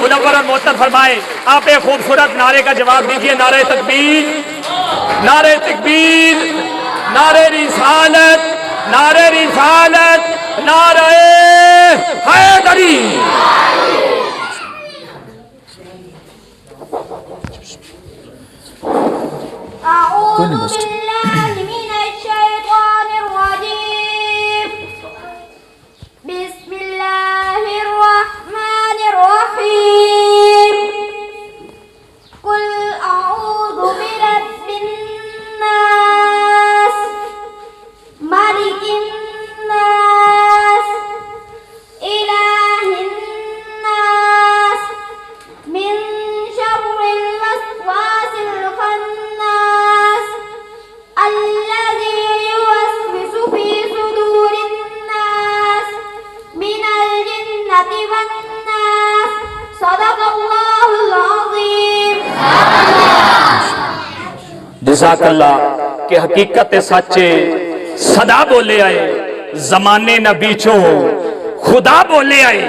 मुनव्वर और मोहतर फरमाए। आप एक खूबसूरत नारे का जवाब दीजिए, नारे तकबीर, नारे तकबीर, नारे रिसालत, नारे रिसालत, नारे हैदरी। जज़ाकल्लाह के हकीकत सच्चे सदा बोले आए, जमाने न बीचो खुदा बोले आए,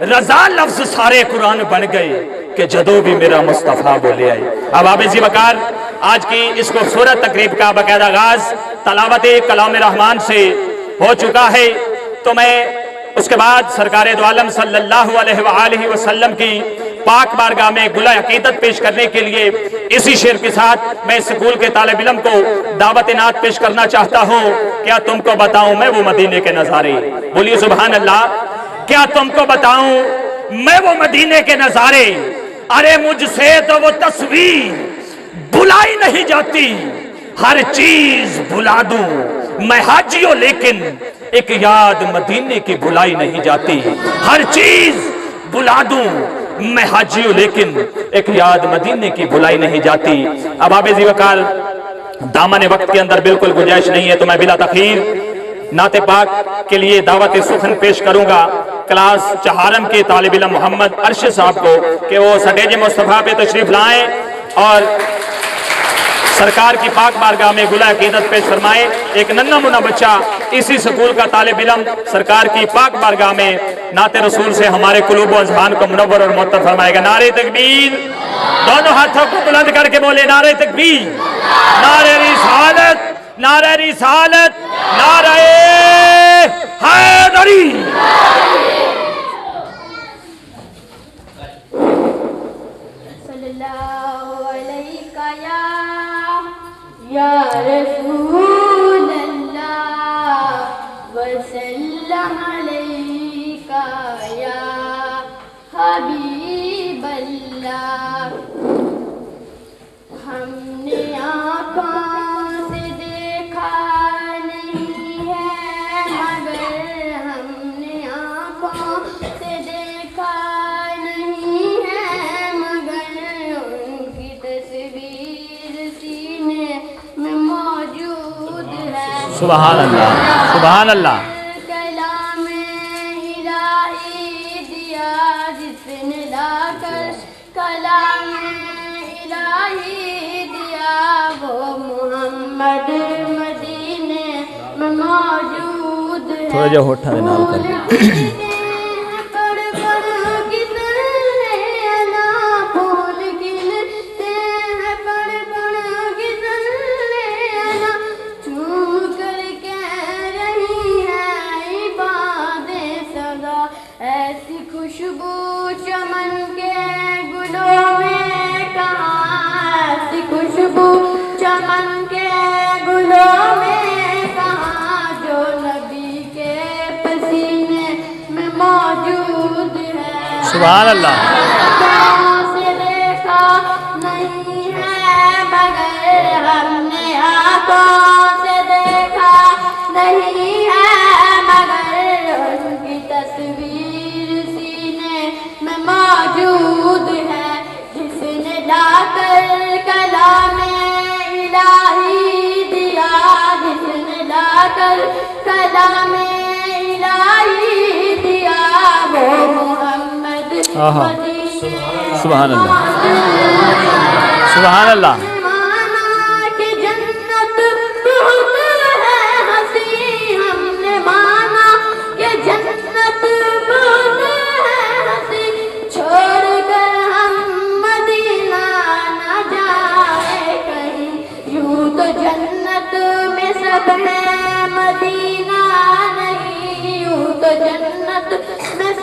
रजा लफ्ज सारे कुरान बन गए कि जदों भी मेरा मुस्तफ़ा बोले आए। अब आबिज़ी वकार आज की इस खूबसूरत तकरीब का बाकायदा आगाज तलावत कलाम रहमान से हो चुका है। तो मैं उसके बाद सरकार दो आलम सल्लल्लाहु अलैहि वसल्लम की पाक बारगाह में गुला अकीदत पेश करने के लिए इसी शेर के साथ मैं स्कूल के तालिब इल्म को दावत नात पेश करना चाहता हूँ। क्या तुमको बताऊं मैं वो मदीने के नजारे, बोलिए सुभान अल्लाह। क्या तुमको बताऊं मैं वो मदीने के नजारे, अरे मुझसे तो वो तस्वीर बुलाई नहीं जाती, हर चीज भुला दूं मैं हाजियों लेकिन एक याद मदीने की भुलाई नहीं जाती, हर चीज भुला दूं मैं हाजियों लेकिन एक याद मदीने की भुलाई नहीं जाती। अब आबिज़ी वकार दामन वक्त के अंदर बिल्कुल गुंजाइश नहीं है, तो मैं बिला तखीर नाते पाक के लिए दावत सुखन पेश करूंगा क्लास चहारम के तालिब इल्म मोहम्मद अरशद साहब को कि वो सटेज मुस्तफ़ा पे तशरीफ लाएं और सरकार की पाक बारगाह में गुला अकीदत पेश फरमाए। एक नन्ना मुन्ना बच्चा इसी स्कूल का तालिब इल्म सरकार की पाक बारगाह में नाते रसूल से हमारे कुलूब और ज़बान को मुनव्वर और मुअत्तर फरमाएगा। नारे तकबीर, दोनों हाथों को बुलंद करके बोले नारे तकबीर, नारे रिसालत, नारे रिसालत, नारे हैदरी। या रसूल अल्लाह वसल्लम अलैका या हबीब अल्लाह। हमने आँखों से देखा नहीं है मगर हमने आँखों से देखा नहीं है मगर उनकी तस्वीर सीने में मौजूद है। सुभान अल्लाह, सुभान अल्लाह। कलाम इलाही दिया जिसने लाकर कलाम इलाही दिया वो मोहम्मद मदीने में मौजूद है। थोड़ा जो होठा देना कर खुशबू चमन के गुलों में कहाँ, ऐसी खुशबू चमन के गुलों में कहाँ जो नबी के पसीने में मौजूद है। सुभान अल्लाह। से देखा नहीं है मगर हमने आँखों से देखा नहीं है मगर उनकी तस्वीर में मौजूद है जिसने लाकर कलाम इलाही दिया, जिसने लाकर कलाम इलाही दिया वो मोहम्मद। सुभान अल्लाह, सुभान अल्लाह। छोड़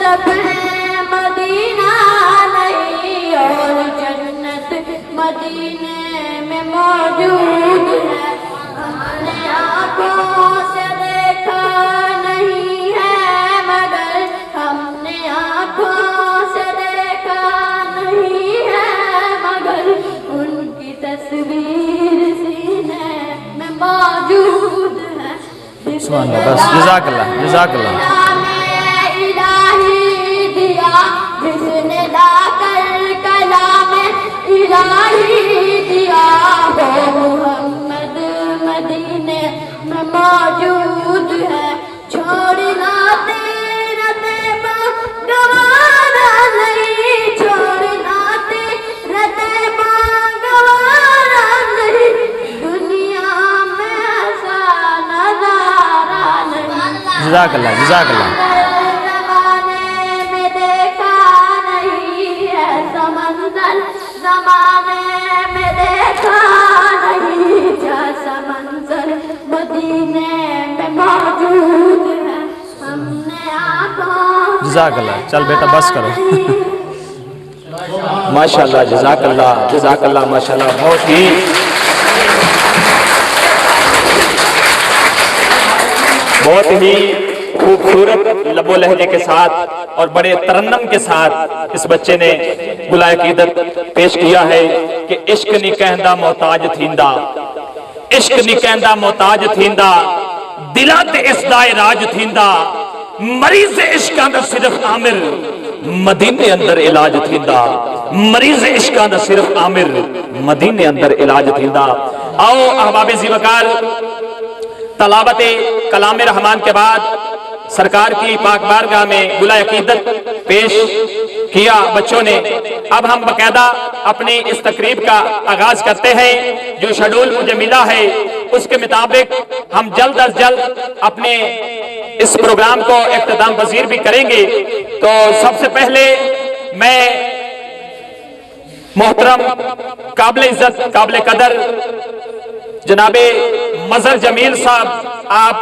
तरफ है मदीना नहीं और जन्नत मदीने में मौजूद है। हमने आँखों से देखा नहीं है मगर हमने आँखों से देखा नहीं है मगर उनकी तस्वीर सीने में मौजूद है। सुभान अल्लाह, बस जज़ाकल्लाह जज़ाकल्लाह। इलाही दिया जिसने लाकर कलाम इलाही दिया वो मोहम्मद मदीने में मौजूद है। छोड़ना तेरा तेबा गवारा नहीं, छोड़ना तेरा तेबा गवारा नहीं, दुनिया में ऐसा नजारा नहीं। जज़ाकल्लाह जज़ाकल्लाह। ज़माने में देखा नहीं ऐसा मंजर, ज़माने में देखा नहीं जैसा मंजर मदीने में मौजूद है। हमने आँखों जज़ाकल्लाह। चल बेटा बस करो। माशाल्लाह जज़ाकल्लाह जज़ाकल्लाह माशाल्लाह। बहुत ही खूबसूरत लबो लहजे के साथ और बड़े तरन्नम के साथ इस बच्चे ने गुलाए क़ीदत पेश किया है कि इश्क नी कहंदा मोहताज थींदा, इश्क नी कहंदा मोहताज थींदा, दिला ते इसदा राज थींदा, मरीज इश्कां दा सिर्फ आमिर मदीने अंदर इलाज थींदा, मरीज इश्कां दा सिर्फ आमिर मदीने अंदर इलाज थींदा। आओ अहबाब ज़ीवकार, तलावत कलाम रहमान के बाद सरकार की पाक बारगाह में गुलाए अकीदत पेश किया बच्चों ने। अब हम बकायदा अपनी इस तकरीब का आगाज करते हैं। जो शेड्यूल मुझे मिला है उसके मुताबिक हम जल्द अज जल्द अपने इस प्रोग्राम को इख्तिताम पजीर भी करेंगे। तो सबसे पहले मैं मोहतरम काबिल इज्जत काबिल कदर जनाबे मजहर जमील साहब आप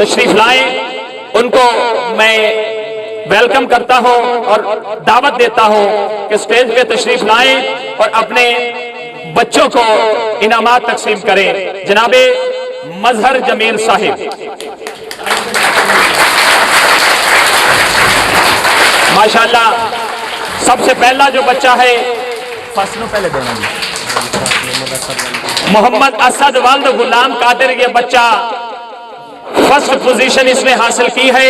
तशरीफ लाएं, उनको मैं वेलकम करता हूं और दावत देता हूं कि स्टेज पे तशरीफ लाएं और अपने बच्चों को इनामात तकसीम करें। जनाबे मजहर जमील साहिब माशाल्लाह। सबसे पहला जो बच्चा है फसलों पहले देना मोहम्मद असद वल्द गुलाम कादिर, ये बच्चा फर्स्ट पोजीशन इसने हासिल की है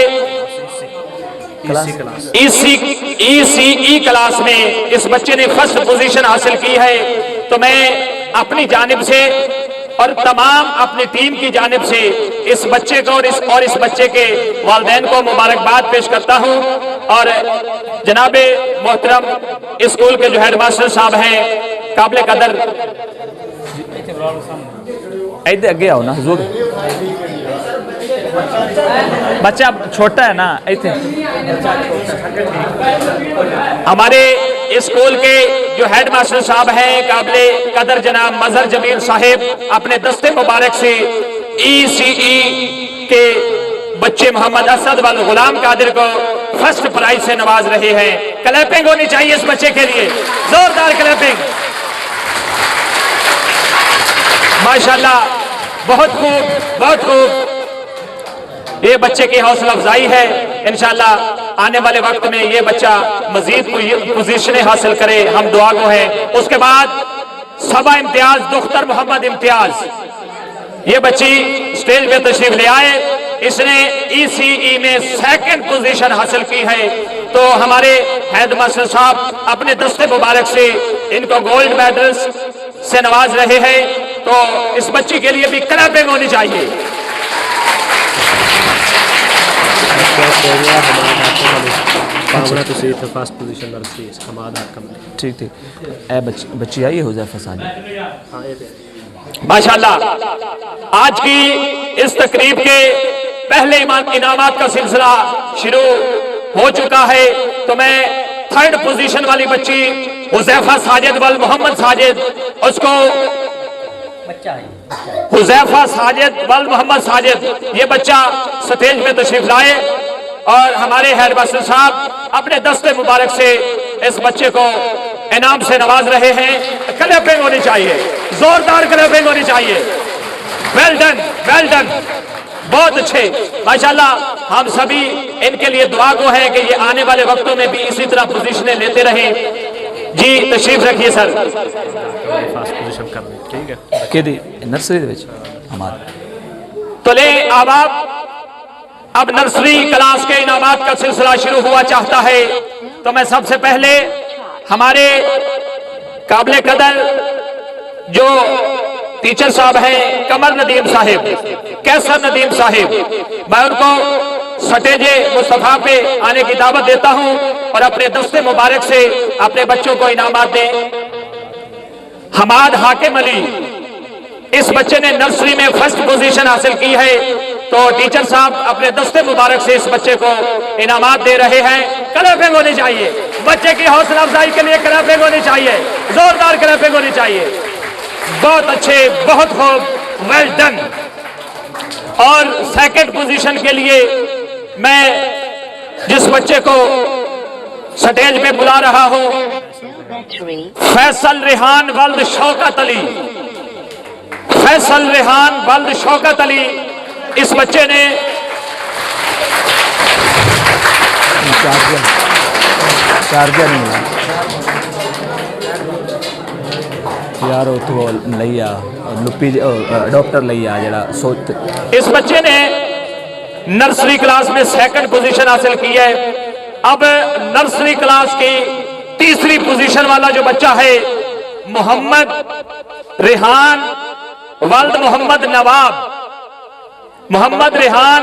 ECE क्लास में। इस बच्चे ने फर्स्ट पोजीशन हासिल की है। तो मैं अपनी जानिब से और तमाम अपनी टीम की जानिब से इस बच्चे को और इस बच्चे के वालिदैन को मुबारकबाद पेश करता हूं। और जनाबे मोहतरम स्कूल के जो हेडमास्टर साहब हैं काबिल कदर, इधर आगे आओ ना हुजूर, बच्चा छोटा है ना। हमारे स्कूल के जो हेडमास्टर साहब हैं काबिल कदर जनाब मजहर जमील साहिब अपने दस्ते मुबारक से ECE के बच्चे मोहम्मद असद वाल गुलाम कादिर को फर्स्ट प्राइज से नवाज रहे हैं। क्लैपिंग होनी चाहिए इस बच्चे के लिए, जोरदार क्लैपिंग। माशाल्लाह, बहुत खूब बहुत खूब। ये बच्चे की हौसला अफजाई है। इंशाल्लाह आने वाले वक्त में ये बच्चा मजीद पोजीशनें हासिल करे, हम दुआ को हैं। उसके बाद सबा इम्तियाज दुख्तर मोहम्मद इम्तियाज, ये बच्ची स्टेज पे तशरीफ ले आए। इसने ECE में सेकंड पोजीशन हासिल की है। तो हमारे हेडमास्टर साहब अपने दस्ते मुबारक से इनको गोल्ड मेडल से नवाज रहे हैं। तो इस बच्ची के लिए भी क्लैपिंग होनी चाहिए। ठीक ठीक, बच्ची आई है हुज़ैफा साहब माशाल्लाह। आज की इस तकरीब के पहले इनामात का सिलसिला शुरू हो चुका है। तो मैं थर्ड पोजीशन वाली बच्ची हुज़ैफा साजिद वल मोहम्मद साजिद, उसको हुज़ैफा साजिद वल मोहम्मद साजिद, ये बच्चा स्टेज पे तशरीफ लाए। और हमारे हेड मास्टर साहब अपने दस्ते मुबारक से इस बच्चे को इनाम से नवाज रहे हैं। क्लैपिंग होनी चाहिए, जोरदार क्लैपिंग होनी चाहिए। वेल डन, वेल डन, बहुत अच्छे माशाल्लाह। हम सभी इनके लिए दुआ गो है कि ये आने वाले वक्तों में भी इसी तरह पोजीशनें लेते रहें। जी तशरीफ रखिए सर। नर्सरी तो ले अब नर्सरी क्लास के इनामात का सिलसिला शुरू हुआ चाहता है। तो मैं सबसे पहले हमारे काबिल कदर जो टीचर साहब हैं कमर नदीम साहिब, कैसर नदीम साहिब, मैं उनको सटेजे मुस्तफा पे आने की दावत देता हूं और अपने दस्ते मुबारक से अपने बच्चों को इनामात दें। हमाद हाकिम अली, इस बच्चे ने नर्सरी में फर्स्ट पोजीशन हासिल की है। तो टीचर साहब अपने दस्ते मुबारक से इस बच्चे को इनामात दे रहे हैं। क्लैपिंग होनी चाहिए, बच्चे की हौसला अफजाई के लिए क्लैपिंग होनी चाहिए, जोरदार क्लैपिंग होनी चाहिए। बहुत अच्छे, बहुत खूब, वेल डन। और सेकंड पोजीशन के लिए मैं जिस बच्चे को स्टेज पे बुला रहा हूं, फैसल रेहान वल्द शौकत अली, फैसल रेहान वल्द शौकत अली, इस बच्चे ने चार्जर नहीं मिला यार, वो लिया लुप्पी डॉक्टर लिया जरा सोच। इस बच्चे ने नर्सरी क्लास में सेकंड पोजीशन हासिल की है। अब नर्सरी क्लास की तीसरी पोजीशन वाला जो बच्चा है मोहम्मद रेहान वल्द मोहम्मद नवाब, मोहम्मद रेहान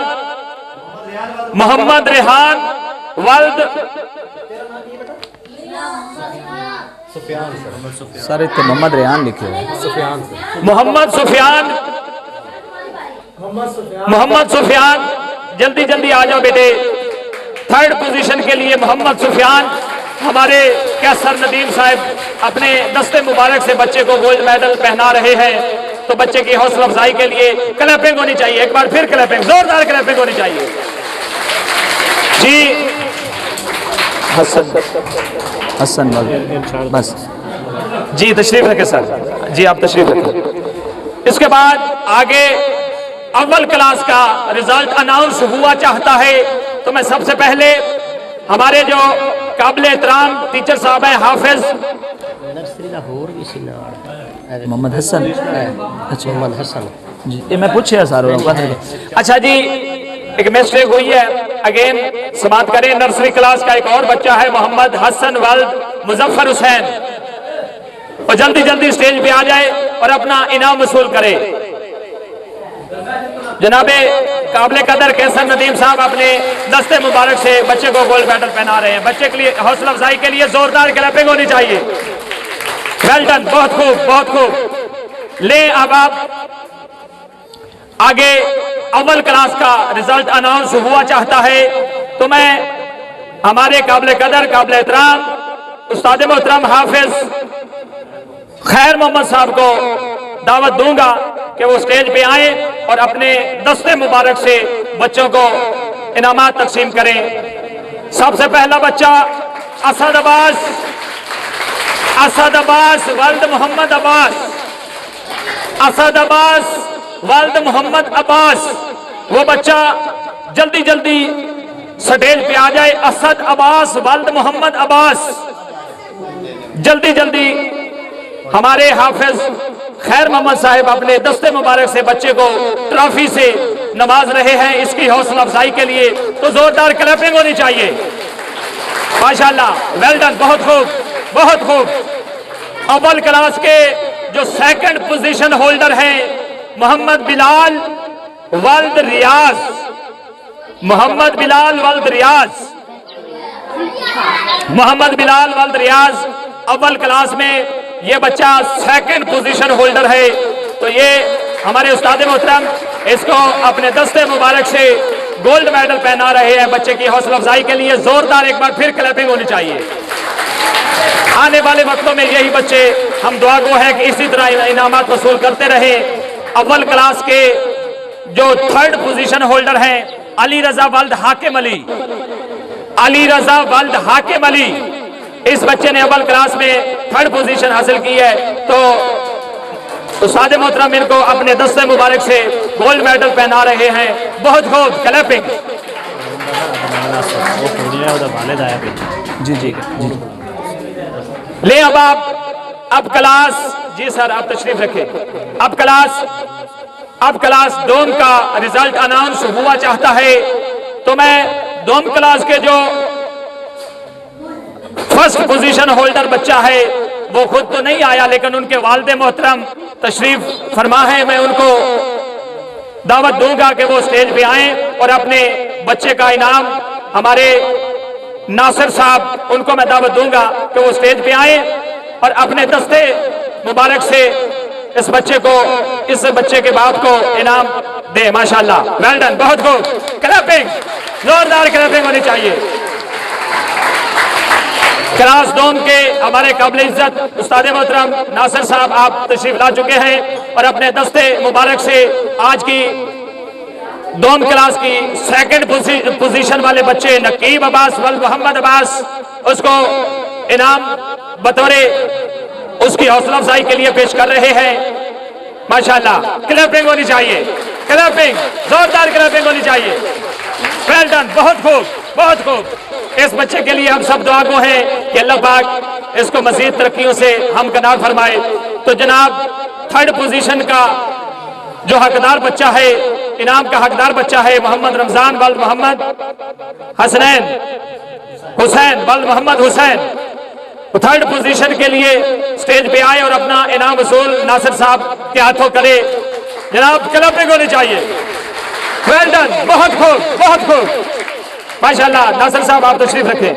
वल्द सर इतने मोहम्मद रेहान लिखे हुए, मोहम्मद सुफियान, जल्दी जल्दी आ जाओ बेटे। थर्ड पोजीशन के लिए मोहम्मद सुफियान, हमारे कैसर नदीम साहब अपने दस्ते मुबारक से बच्चे को गोल्ड मेडल पहना रहे हैं। तो बच्चे की हौसला अफजाई के लिए क्लैपिंग होनी चाहिए, एक बार फिर क्लैपिंग, जोरदार क्लैपिंग होनी चाहिए। जी हसन बस जी तशरीफ रखें सर, जी आप तशरीफ रखें। इसके बाद आगे अव्वल क्लास का रिजल्ट अनाउंस हुआ चाहता है। तो मैं सबसे पहले हमारे जो काबिल एहतराम टीचर साहब हैं हाफिज मोहम्मद हसन, अच्छा मोहम्मद हसन जी, ये मैं पूछे सारों। अच्छा जी, एक मिस्टेक हुई है, अगेन समाप्त करें। नर्सरी क्लास का एक और बच्चा है मोहम्मद हसन वल्द मुजफ्फर हुसैन, और जल्दी जल्दी स्टेज पे आ जाए और अपना इनाम वसूल करे। जनाबे काबिल कदर कैसर नदीम साहब अपने दस्ते मुबारक से बच्चे को गोल्ड मेडल पहना रहे हैं। बच्चे के लिए हौसला अफजाई के लिए जोरदार क्लैपिंग होनी चाहिए। वेल डन, बहुत खूब, बहुत खूब। ले अब आप आगे अव्वल क्लास का रिजल्ट अनाउंस हुआ चाहता है। तो मैं हमारे काबिल कदर काबिल एहतराम उस्ताद मोहतरम हाफिज खैर मोहम्मद साहब को दावत दूंगा कि वो स्टेज पे आए और अपने दस्ते मुबारक से बच्चों को इनामात तकसीम करें। सबसे पहला बच्चा असद अब्बास वल्द मोहम्मद अब्बास, असद अब्बास वल्द मोहम्मद अब्बास, वो बच्चा जल्दी जल्दी स्टेज पे आ जाए। असद अब्बास वल्द मोहम्मद अब्बास, जल्दी जल्दी हमारे हाफिज खैर मोहम्मद साहिब अपने दस्ते मुबारक से बच्चे को ट्रॉफी से नवाज रहे हैं। इसकी हौसला अफजाई के लिए तो जोरदार क्लैपिंग होनी चाहिए। माशाल्लाह, वेल डन, बहुत खूब, बहुत खूब। अव्वल क्लास के जो सेकंड पोजीशन होल्डर हैं मोहम्मद बिलाल वल्द रियाज, मोहम्मद बिलाल वल्द रियाज, मोहम्मद बिलाल वल्द रियाज अव्वल क्लास में ये बच्चा सेकंड पोजीशन होल्डर है। तो ये हमारे उस्ताद मोहतरम इसको अपने दस्ते मुबारक से गोल्ड मेडल पहना रहे हैं। बच्चे की हौसला अफजाई के लिए जोरदार एक बार फिर क्लैपिंग होनी चाहिए। आने वाले वक्तों में यही बच्चे हम दुआ गो है कि इसी तरह इनामात वसूल करते रहे। अव्वल क्लास के जो थर्ड पोजीशन होल्डर हैं अली रजा वल्द हाकिम अली, अली रजा वल्द हाकिम अली। इस बच्चे ने अव्वल क्लास में 3rd पोजीशन हासिल की है। तो उस्ताद मोहतरम इनको अपने दस्ते मुबारक से गोल्ड मेडल पहना रहे हैं। बहुत खूब, क्लैपिंग। जी जी जी। ले अब क्लास, जी सर आप तशरीफ रखें। अब क्लास दोम का रिजल्ट अनाउंस हुआ चाहता है। तो मैं दोम क्लास के जो 1st पोजीशन होल्डर बच्चा है, वो खुद तो नहीं आया, लेकिन उनके वालिद मोहतरम तशरीफ फरमा है। मैं उनको दावत दूंगा कि वो स्टेज पे आए और अपने बच्चे का इनाम, हमारे नासिर साहब, उनको मैं दावत दूंगा कि वो स्टेज पे आए और अपने दस्ते मुबारक से इस बच्चे के बाप को इनाम दे। माशाल्लाह, वेल डन, बहुत खूब, क्लैपिंग, जोरदार क्लैपिंग होनी चाहिए। क्लास दोम के हमारे काबिल इज्जत उस्ताद मोहतरम नासिर साहब आप तशरीफ ला चुके हैं और अपने दस्ते मुबारक से आज की दोम क्लास की 2nd पोजीशन वाले बच्चे नकीब अब्बास वल मोहम्मद अब्बास, उसको इनाम बतौरे उसकी हौसला अफजाई के लिए पेश कर रहे हैं। माशाल्लाह, क्लैपिंग होनी चाहिए, क्लैपिंग, जोरदार क्लैपिंग होनी चाहिए। वेल डन, बहुत खूब, बहुत खूब। इस बच्चे के लिए हम सब दुआ गो हैं कि अल्लाह पाक इसको मजीद तरक्कियों से हमकनार फरमाए। तो जनाब 3rd पोजीशन का जो हकदार बच्चा है, इनाम का हकदार बच्चा है मोहम्मद रमजान वल मोहम्मद हुसैन वल मोहम्मद हुसैन। 3rd पोजीशन के लिए स्टेज पे आए और अपना इनाम वसूल नासिर साहब के हाथों करे। जनाब क्लैपिंग होनी चाहिए। वेल डन, बहुत खूब, बहुत खूब, माशाल्लाह। नासिर साहब आप तशरीफ रखें।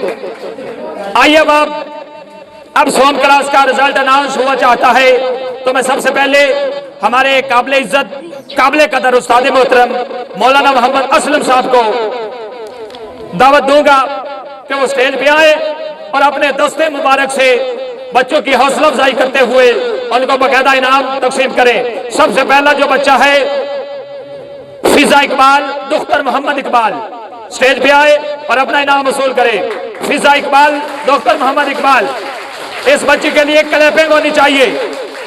आइए अब सोम क्लास का रिजल्ट अनाउंस हुआ चाहता है। तो मैं सबसे पहले हमारे काबिल इज्जत, काबिल कदर उस्ताद मोहतरम मौलाना मोहम्मद असलम साहब को दावत दूंगा कि वो स्टेज पे आए और अपने दस्ते मुबारक से बच्चों की हौसला अफजाई करते हुए उनको बाकायदा इनाम तकसीम करें। सबसे पहला जो बच्चा है फिजा इकबाल, डॉक्टर मोहम्मद इकबाल, स्टेज पे आए और अपना इनाम वसूल करे। फिजा इकबाल, डॉक्टर मोहम्मद इकबाल, इस बच्चे के लिए क्लैपिंग होनी चाहिए।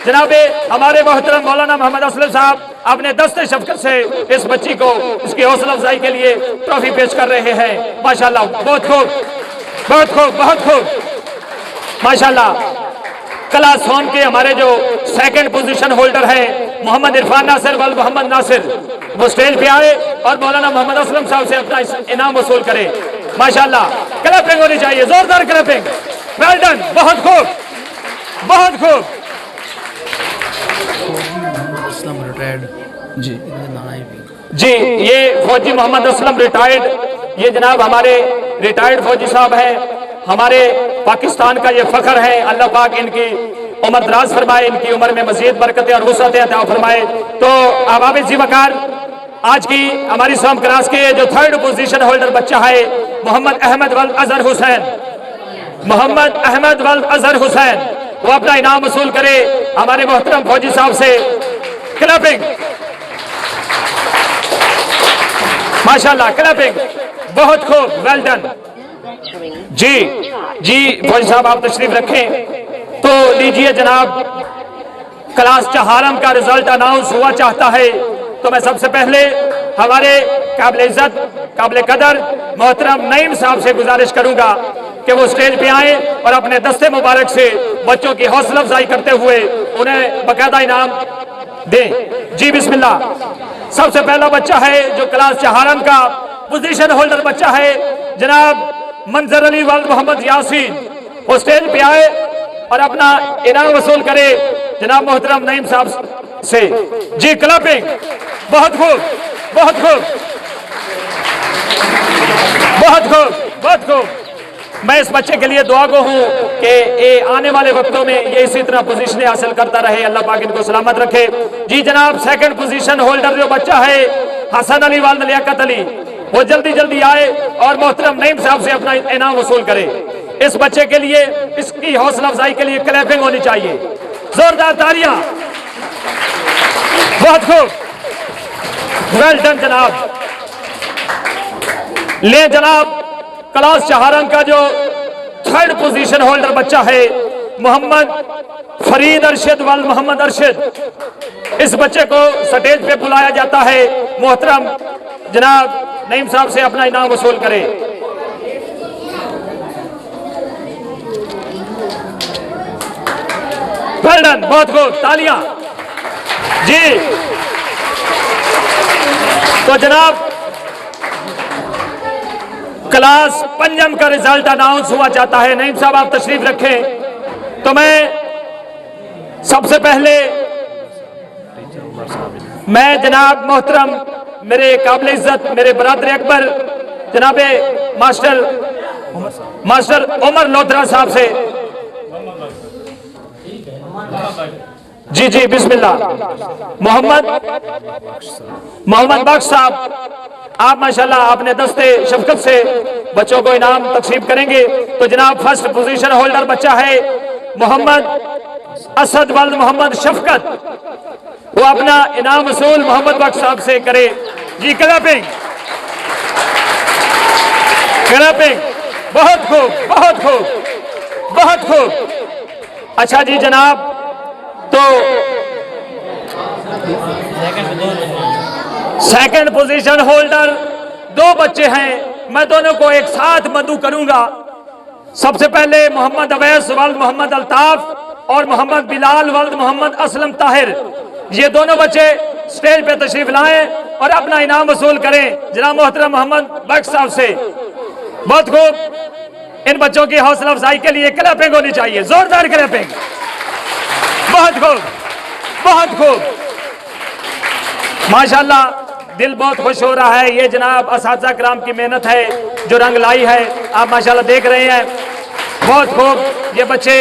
जनाबे हमारे मोहतरम मौलाना मोहम्मद असलम साहब अपने दस्ते शफकत से इस बच्ची को इसकी हौसला अफजाई के लिए ट्रॉफी पेश कर रहे हैं। माशाल्लाह, बहुत खूब, बहुत खूब, बहुत खूब, माशाल्लाह। क्लास होम के हमारे जो 2nd पोजीशन होल्डर है मोहम्मद इरफान नासिर वल मोहम्मद नासिर, वो स्टेज पे आए और मौलाना मोहम्मद असलम साहब से अपना इनाम वसूल करें। माशाल्लाह, क्लैपिंग होनी चाहिए, जोरदार क्लैपिंग। वेल डन, बहुत खूब, बहुत खूब। जी ये फौजी मोहम्मद असलम रिटायर्ड, ये जनाब हमारे रिटायर्ड फौजी साहब हैं। हमारे पाकिस्तान का ये फख्र है। अल्लाह पाक इनकी उम्र दराज फरमाए, इनकी उम्र में मजीद बरकतें और वुसअतें अता फरमाए। तो अहबाब जी वकार, आज की हमारी सोम क्लास के जो 3rd पोजीशन होल्डर बच्चा है मोहम्मद अहमद वल अजहर हुसैन, मोहम्मद अहमद वल अजहर हुसैन, वो अपना इनाम वसूल करे हमारे मोहतरम फौजी साहब से। क्लैपिंग, माशाल्लाह, क्लैपिंग, बहुत खूब, वेल डन। जी फौजी साहब आप तशरीफ रखें। तो लीजिए जनाब, क्लास चहारम का रिजल्ट अनाउंस हुआ चाहता है। तो मैं सबसे पहले हमारे काबिल इज्जत, काबिल कदर मोहतरम नईम साहब से गुजारिश करूंगा कि वो स्टेज पे आए और अपने दस्ते मुबारक से बच्चों की हौसला अफजाई करते हुए उन्हें बाकायदा इनाम दें। जी बिस्मिल्लाह। सबसे पहला बच्चा है जो क्लास चहारम का पोजीशन होल्डर बच्चा है जनाब मंजर अली वल मोहम्मद यासीन, वो स्टेज पे आए और अपना इनाम वसूल करे जनाब मोहतरम नईम साहब से। जी क्लैपिंग, बहुत खूब, बहुत खूब, बहुत खूब, बहुत खूब। मैं इस बच्चे के लिए दुआ गो हूँ कि ये आने वाले वक्तों में ये इसी तरह पोजीशन हासिल करता रहे, अल्लाह पाक इनको सलामत रखे। जी जनाब 2nd पोजीशन होल्डर जो बच्चा है हसन अली वाल लियाकत अली, वो जल्दी जल्दी आए और मोहतरम नईम साहब से अपना इनाम वसूल करे। इस बच्चे के लिए, इसकी हौसला अफजाई के लिए क्लैपिंग होनी चाहिए, जोरदार तालियां। बहुत खूब, वेल डन जनाब, ले जनाब क्लास 4 अंक का जो 3rd पोजीशन होल्डर बच्चा है मोहम्मद फरीद अरशद वल्द मोहम्मद अरशद, इस बच्चे को स्टेज पे बुलाया जाता है। मोहतरम जनाब नईम साहब से अपना इनाम वसूल करे। वेल डन, बहुत खूब, तालियां जी। तो जनाब क्लास 5 का रिजल्ट अनाउंस हुआ जाता है। नईम साहब आप तशरीफ रखें। तो मैं सबसे पहले मैं जनाब मोहतरम मेरे काबिल इज्जत मेरे बरादर अकबर जनाबे मास्टर उमर लोधरा साहब से, जी जी बिस्मिल्लाह, मोहम्मद बख्श साहब आप माशाल्लाह आपने दस्ते शफकत से बच्चों को इनाम तकसीम करेंगे। तो जनाब 1st पोजीशन होल्डर बच्चा है मोहम्मद असद वल्द मोहम्मद शफकत, वो अपना इनाम वसूल मोहम्मद बख्श साहब से करे। जी क्लैपिंग, बहुत खूब, बहुत खूब, बहुत खूब। अच्छा जी जनाब, तो 2nd पोजीशन होल्डर 2 बच्चे हैं, मैं दोनों को एक साथ मदू करूंगा। सबसे पहले मोहम्मद अवैस वल्द मोहम्मद अल्ताफ और मोहम्मद बिलाल वल्द मोहम्मद असलम ताहिर, ये दोनों बच्चे स्टेज पे तशरीफ लाएं और अपना इनाम वसूल करें जनाब मोहतरम मोहम्मद बख्श साहब से। बहुत खूब, इन बच्चों की हौसला अफजाई के लिए क्लैपिंग होनी चाहिए, जोरदार क्लैपिंग। बहुत खूब, बहुत खूब, माशाल्लाह, दिल बहुत खुश हो रहा है। ये जनाब असातिज़ा कराम की मेहनत है जो रंग लाई है, आप माशाल्लाह देख रहे हैं। बहुत खूब, ये बच्चे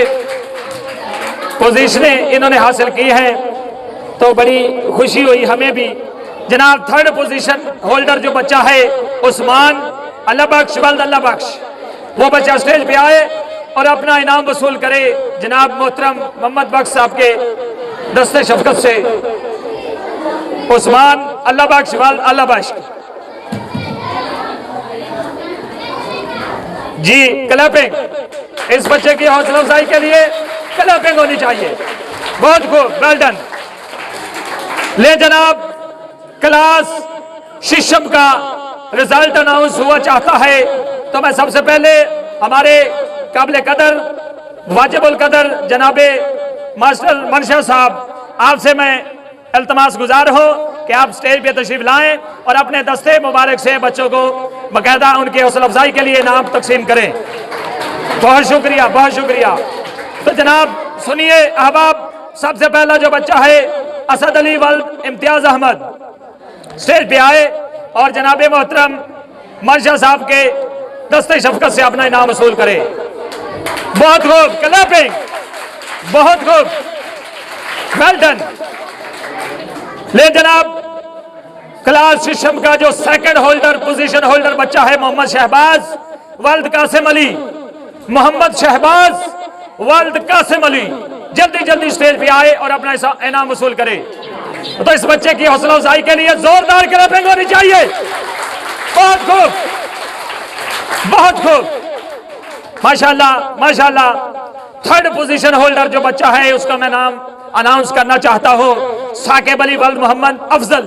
पोजीशनें इन्होंने हासिल की हैं, तो बड़ी खुशी हुई हमें भी। जनाब 3rd पोजीशन होल्डर जो बच्चा है उस्मान अल्लाह बख्श वल्द अल्लाह बख्श, वो बच्चा स्टेज पे आए और अपना इनाम वसूल करे जनाब मोहतरम मोहम्मद बख्श साहब के दस्ते शफकत से। उस्मान अल्लाह बख्श वल्द अल्लाह बख्श, जी क्लैपिंग, इस बच्चे की हौसला अफजाई के लिए क्लैपिंग होनी चाहिए। बहुत खूब, वेल डन। ले जनाब क्लास 6 का रिजल्ट अनाउंस हुआ चाहता है, तो मैं सबसे पहले हमारे काबिल कदर वाजिबुल कदर जनाबे मास्टर मनशा साहब, आपसे मैं इल्तमास गुजार हो कि आप स्टेज पे तशरीफ लाएं और अपने दस्ते मुबारक से बच्चों को बाकायदा उनकी हौसला अफजाई के लिए इनाम तकसीम करें। बहुत शुक्रिया, बहुत शुक्रिया। तो जनाब सुनिए अहबाब, सबसे पहला जो बच्चा है असद अली वल्द इम्तियाज अहमद, स्टेज पे आए और जनाबे मोहतरम मनशा साहब के दस्ते शफकत से अपना इनाम वसूल करें। बहुत खूब, क्लैपिंग, बहुत खूब, वेल डन। ले जनाब क्लास 6 का जो 2nd होल्डर पोजीशन होल्डर बच्चा है मोहम्मद शहबाज वल्द कासिम अली, मोहम्मद शहबाज वल्द कासिम अली, जल्दी जल्दी स्टेज पे आए और अपना इनाम वसूल करे। तो इस बच्चे की हौसला अफजाई के लिए जोरदार क्लैपिंग होनी चाहिए। बहुत खूब, बहुत खूब, माशाल्लाह, माशाल्लाह। 3rd पोजीशन होल्डर जो बच्चा है उसका मैं नाम अनाउंस करना चाहता हूं, साकिब अली वल्द मोहम्मद अफजल,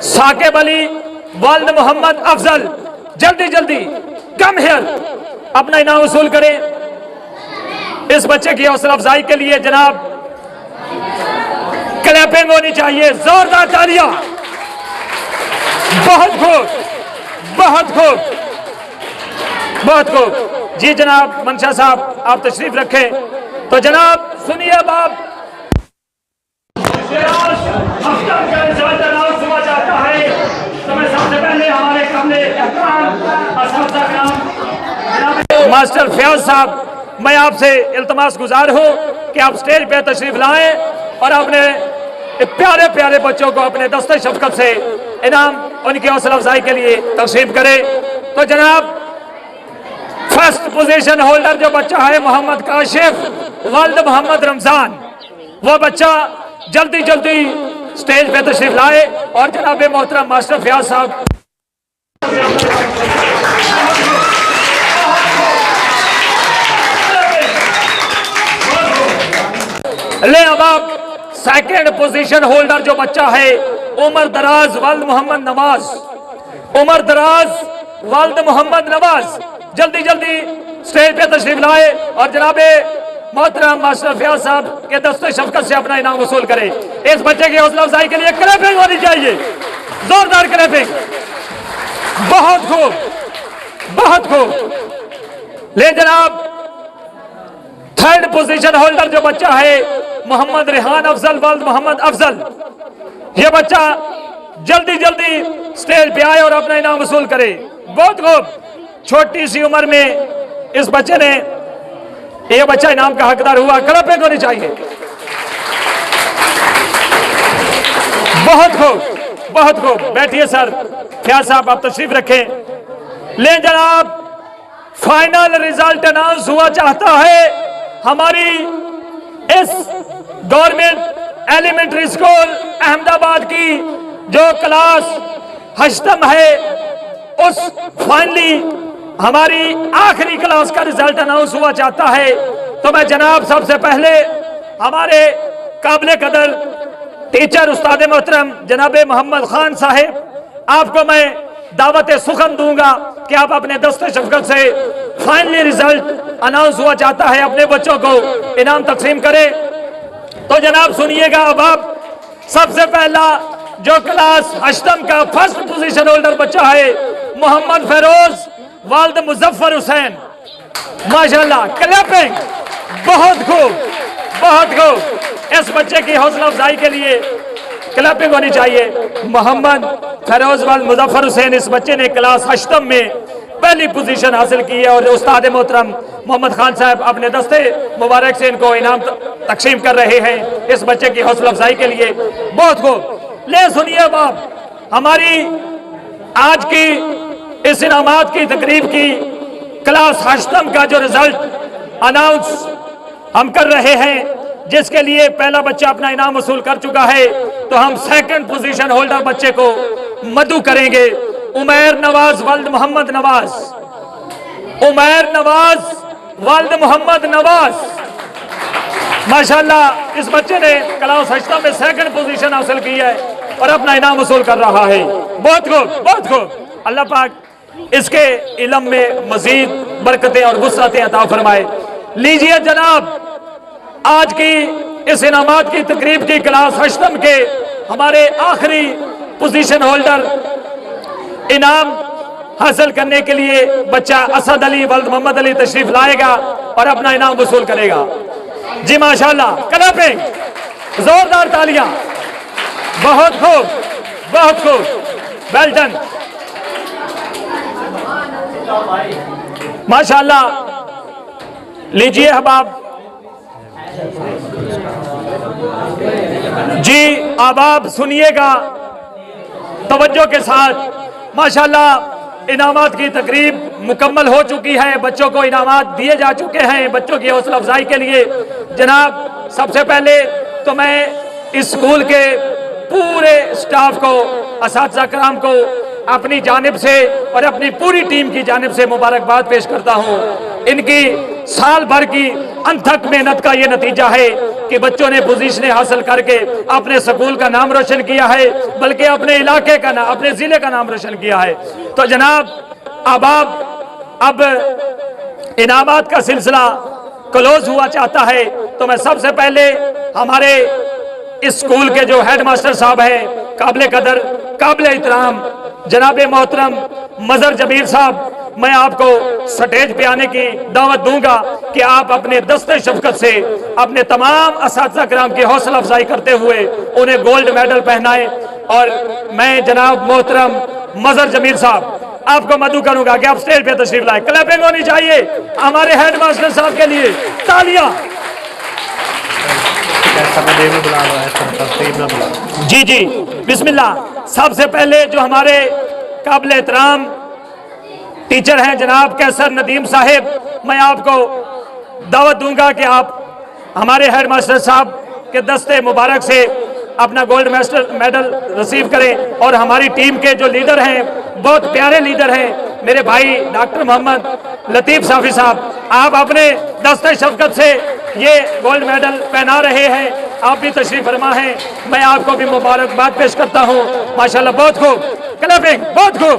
साकिब अली वल्द मोहम्मद अफजल, जल्दी जल्दी कम हियर अपना इनाम वसूल करें। इस बच्चे की हौसला अफजाई के लिए जनाब क्लैपिंग होनी चाहिए, जोरदार तालियां। बहुत खूब, बहुत खूब, बहुत खूब। जी जनाब मनशा साहब आप तशरीफ रखें। तो जनाब सुनिए बाप, हुआ जाता है, तो मैं सबसे पहले हमारे मास्टर फयाज साहब, मैं आपसे इल्तमास गुजार हूँ कि आप स्टेज पे तशरीफ लाएं और अपने प्यारे प्यारे बच्चों को अपने दस्ते शफकत से इनाम उनकी हौसला अफजाई के लिए तकसीम करें। तो जनाब 1st पोजीशन होल्डर जो बच्चा है मोहम्मद काशिफ वल्द मोहम्मद रमजान, वो बच्चा जल्दी जल्दी स्टेज पे तशरीफ लाए और जनाब मोहतरम मास्टर फयाज साहब ले अब आप सेकंड पोजीशन होल्डर जो बच्चा है उमर दराज वालिद मोहम्मद नवाज, उमर दराज वालिद मोहम्मद नवाज जल्दी जल्दी स्टेज पे तशरीफ लाए और जनाबे मोहतरम मास्टर फयाज साहब के दस्ते शफकत से अपना इनाम वसूल करे। इस बच्चे की हौसला अफजाई के लिए क्लैपिंग होनी चाहिए, जोरदार क्लैपिंग। बहुत खूब, बहुत खूब। ले जनाब थर्ड पोजीशन होल्डर जो बच्चा है मोहम्मद रेहान अफजल वालिद मोहम्मद अफजल, ये बच्चा जल्दी जल्दी स्टेज पे आए और अपना इनाम वसूल करे। बहुत खूब, छोटी सी उम्र में इस बच्चे ने, ये बच्चा इनाम का हकदार हुआ, क्लैपिंग होनी चाहिए। बहुत खूब, बहुत खूब। बैठिए सर, फयाज साहब आप तशरीफ रखें। ले जनाब फाइनल रिजल्ट अनाउंस हुआ चाहता है हमारी इस गवर्नमेंट एलिमेंट्री स्कूल अहमदाबाद की जो क्लास हश्तम है, उस फाइनली हमारी आखिरी क्लास का रिजल्ट अनाउंस हुआ चाहता है। तो मैं जनाब सबसे पहले हमारे काबिल कदर टीचर उस्ताद मोहतरम जनाबे मोहम्मद खान साहिब, आपको मैं दावत सुखन दूंगा कि आप अपने दस्ते शफकत से फाइनली रिजल्ट अनाउंस हुआ चाहता है अपने बच्चों को इनाम तकसीम करें। तो जनाब सुनिएगा, अब आप सबसे पहला जो क्लास अष्टम का फर्स्ट पोजीशन होल्डर बच्चा है मोहम्मद फेरोज वालिद मुजफ्फर हुसैन, माशाल्लाह, क्लैपिंग। बहुत खूब, बहुत खूब। इस बच्चे की हौसला अफजाई के लिए क्लैपिंग होनी चाहिए। मोहम्मद फेरोज वालिद मुजफ्फर हुसैन, इस बच्चे ने क्लास अष्टम में पहली पोजीशन हासिल की है और उस्ताद मोहतरम मोहम्मद खान साहब अपने दस्ते मुबारक से इनको इनाम तकसीम कर रहे हैं इस बच्चे की हौसला अफजाई के लिए। बहुत खूब। ले सुनिए बाप, हमारी आज की इस इनामात की तकरीब की क्लास अष्टम का जो रिजल्ट अनाउंस हम कर रहे हैं, जिसके लिए पहला बच्चा अपना इनाम वसूल कर चुका है, तो हम सेकंड पोजीशन होल्डर बच्चे को मदु करेंगे। उमैर नवाज वालिद मोहम्मद नवाज, उमैर नवाज वालिद मोहम्मद नवाज, माशाल्लाह, इस बच्चे ने क्लास अष्टम में सेकंड पोजीशन हासिल की है और अपना इनाम वसूल कर रहा है। बहुत खूब, बहुत खूब। अल्लाह पाक इसके इल्म में मजीद बरकतें और वुसअतें अता फरमाए। लीजिए जनाब, आज की इस इनामात की तकरीब की क्लास अष्टम के हमारे आखिरी पोजीशन होल्डर इनाम हासिल करने के लिए बच्चा असद अली वालिद मोहम्मद अली तशरीफ लाएगा और अपना इनाम वसूल करेगा। जी माशाल्लाह, क्लैपिंग, जोरदार तालियां। बहुत खूब, बहुत खूब, वेल डन, माशाल्लाह। लीजिए अहबाब जी, अब आप सुनिएगा तवज्जो के साथ। माशाल्लाह इनामात की तकरीब मुकम्मल हो चुकी है, बच्चों को इनामात दिए जा चुके हैं बच्चों की हौसला अफजाई के लिए। जनाब सबसे पहले तो मैं इस स्कूल के पूरे स्टाफ को, असातिज़ा कराम को अपनी जानिब से और अपनी पूरी टीम की जानिब से मुबारकबाद पेश करता हूँ। इनकी साल भर की अनथक मेहनत का ये नतीजा है कि बच्चों ने पोजीशनें हासिल करके अपने स्कूल का नाम रोशन किया है, बल्कि अपने इलाके का नाम, अपने जिले का नाम रोशन किया है। तो जनाब अब इनामात का सिलसिला क्लोज हुआ चाहता है, तो मैं सबसे पहले हमारे इस स्कूल के जो हेड मास्टर साहब हैं, काबिल कदर, काबिल इहतराम जनाबे मोहतरम मजर जमीर साहब, मैं आपको स्टेज पे आने की दावत दूंगा कि आप अपने दस्ते शफकत से अपने तमाम असातिज़ा किराम की हौसला अफजाई करते हुए उन्हें गोल्ड मेडल पहनाएं। और मैं जनाब मोहतरम मजर जमीर साहब आपको मदू करूंगा कि आप स्टेज पे तशरीफ लाए। क्लैपिंग होनी चाहिए हमारे हेड मास्टर साहब के लिए, तालियां। जी जी, बिस्मिल्लाह। सबसे पहले जो हमारे काबिल एहतराम टीचर हैं जनाब कैसर नदीम साहिब, मैं आपको दावत दूंगा कि आप हमारे हेड मास्टर साहब के दस्ते मुबारक से अपना गोल्ड मेडल रिसीव करें। और हमारी टीम के जो लीडर हैं, बहुत प्यारे लीडर हैं मेरे भाई डॉक्टर मोहम्मद लतीफ़ साफी साहब, आप अपने दस्ते शफकत से ये गोल्ड मेडल पहना रहे हैं, आप भी तशरीफ फरमा हैं, मैं आपको भी मुबारकबाद पेश करता हूँ। माशाल्लाह, बहुत खूब, क्लैपिंग, बहुत खूब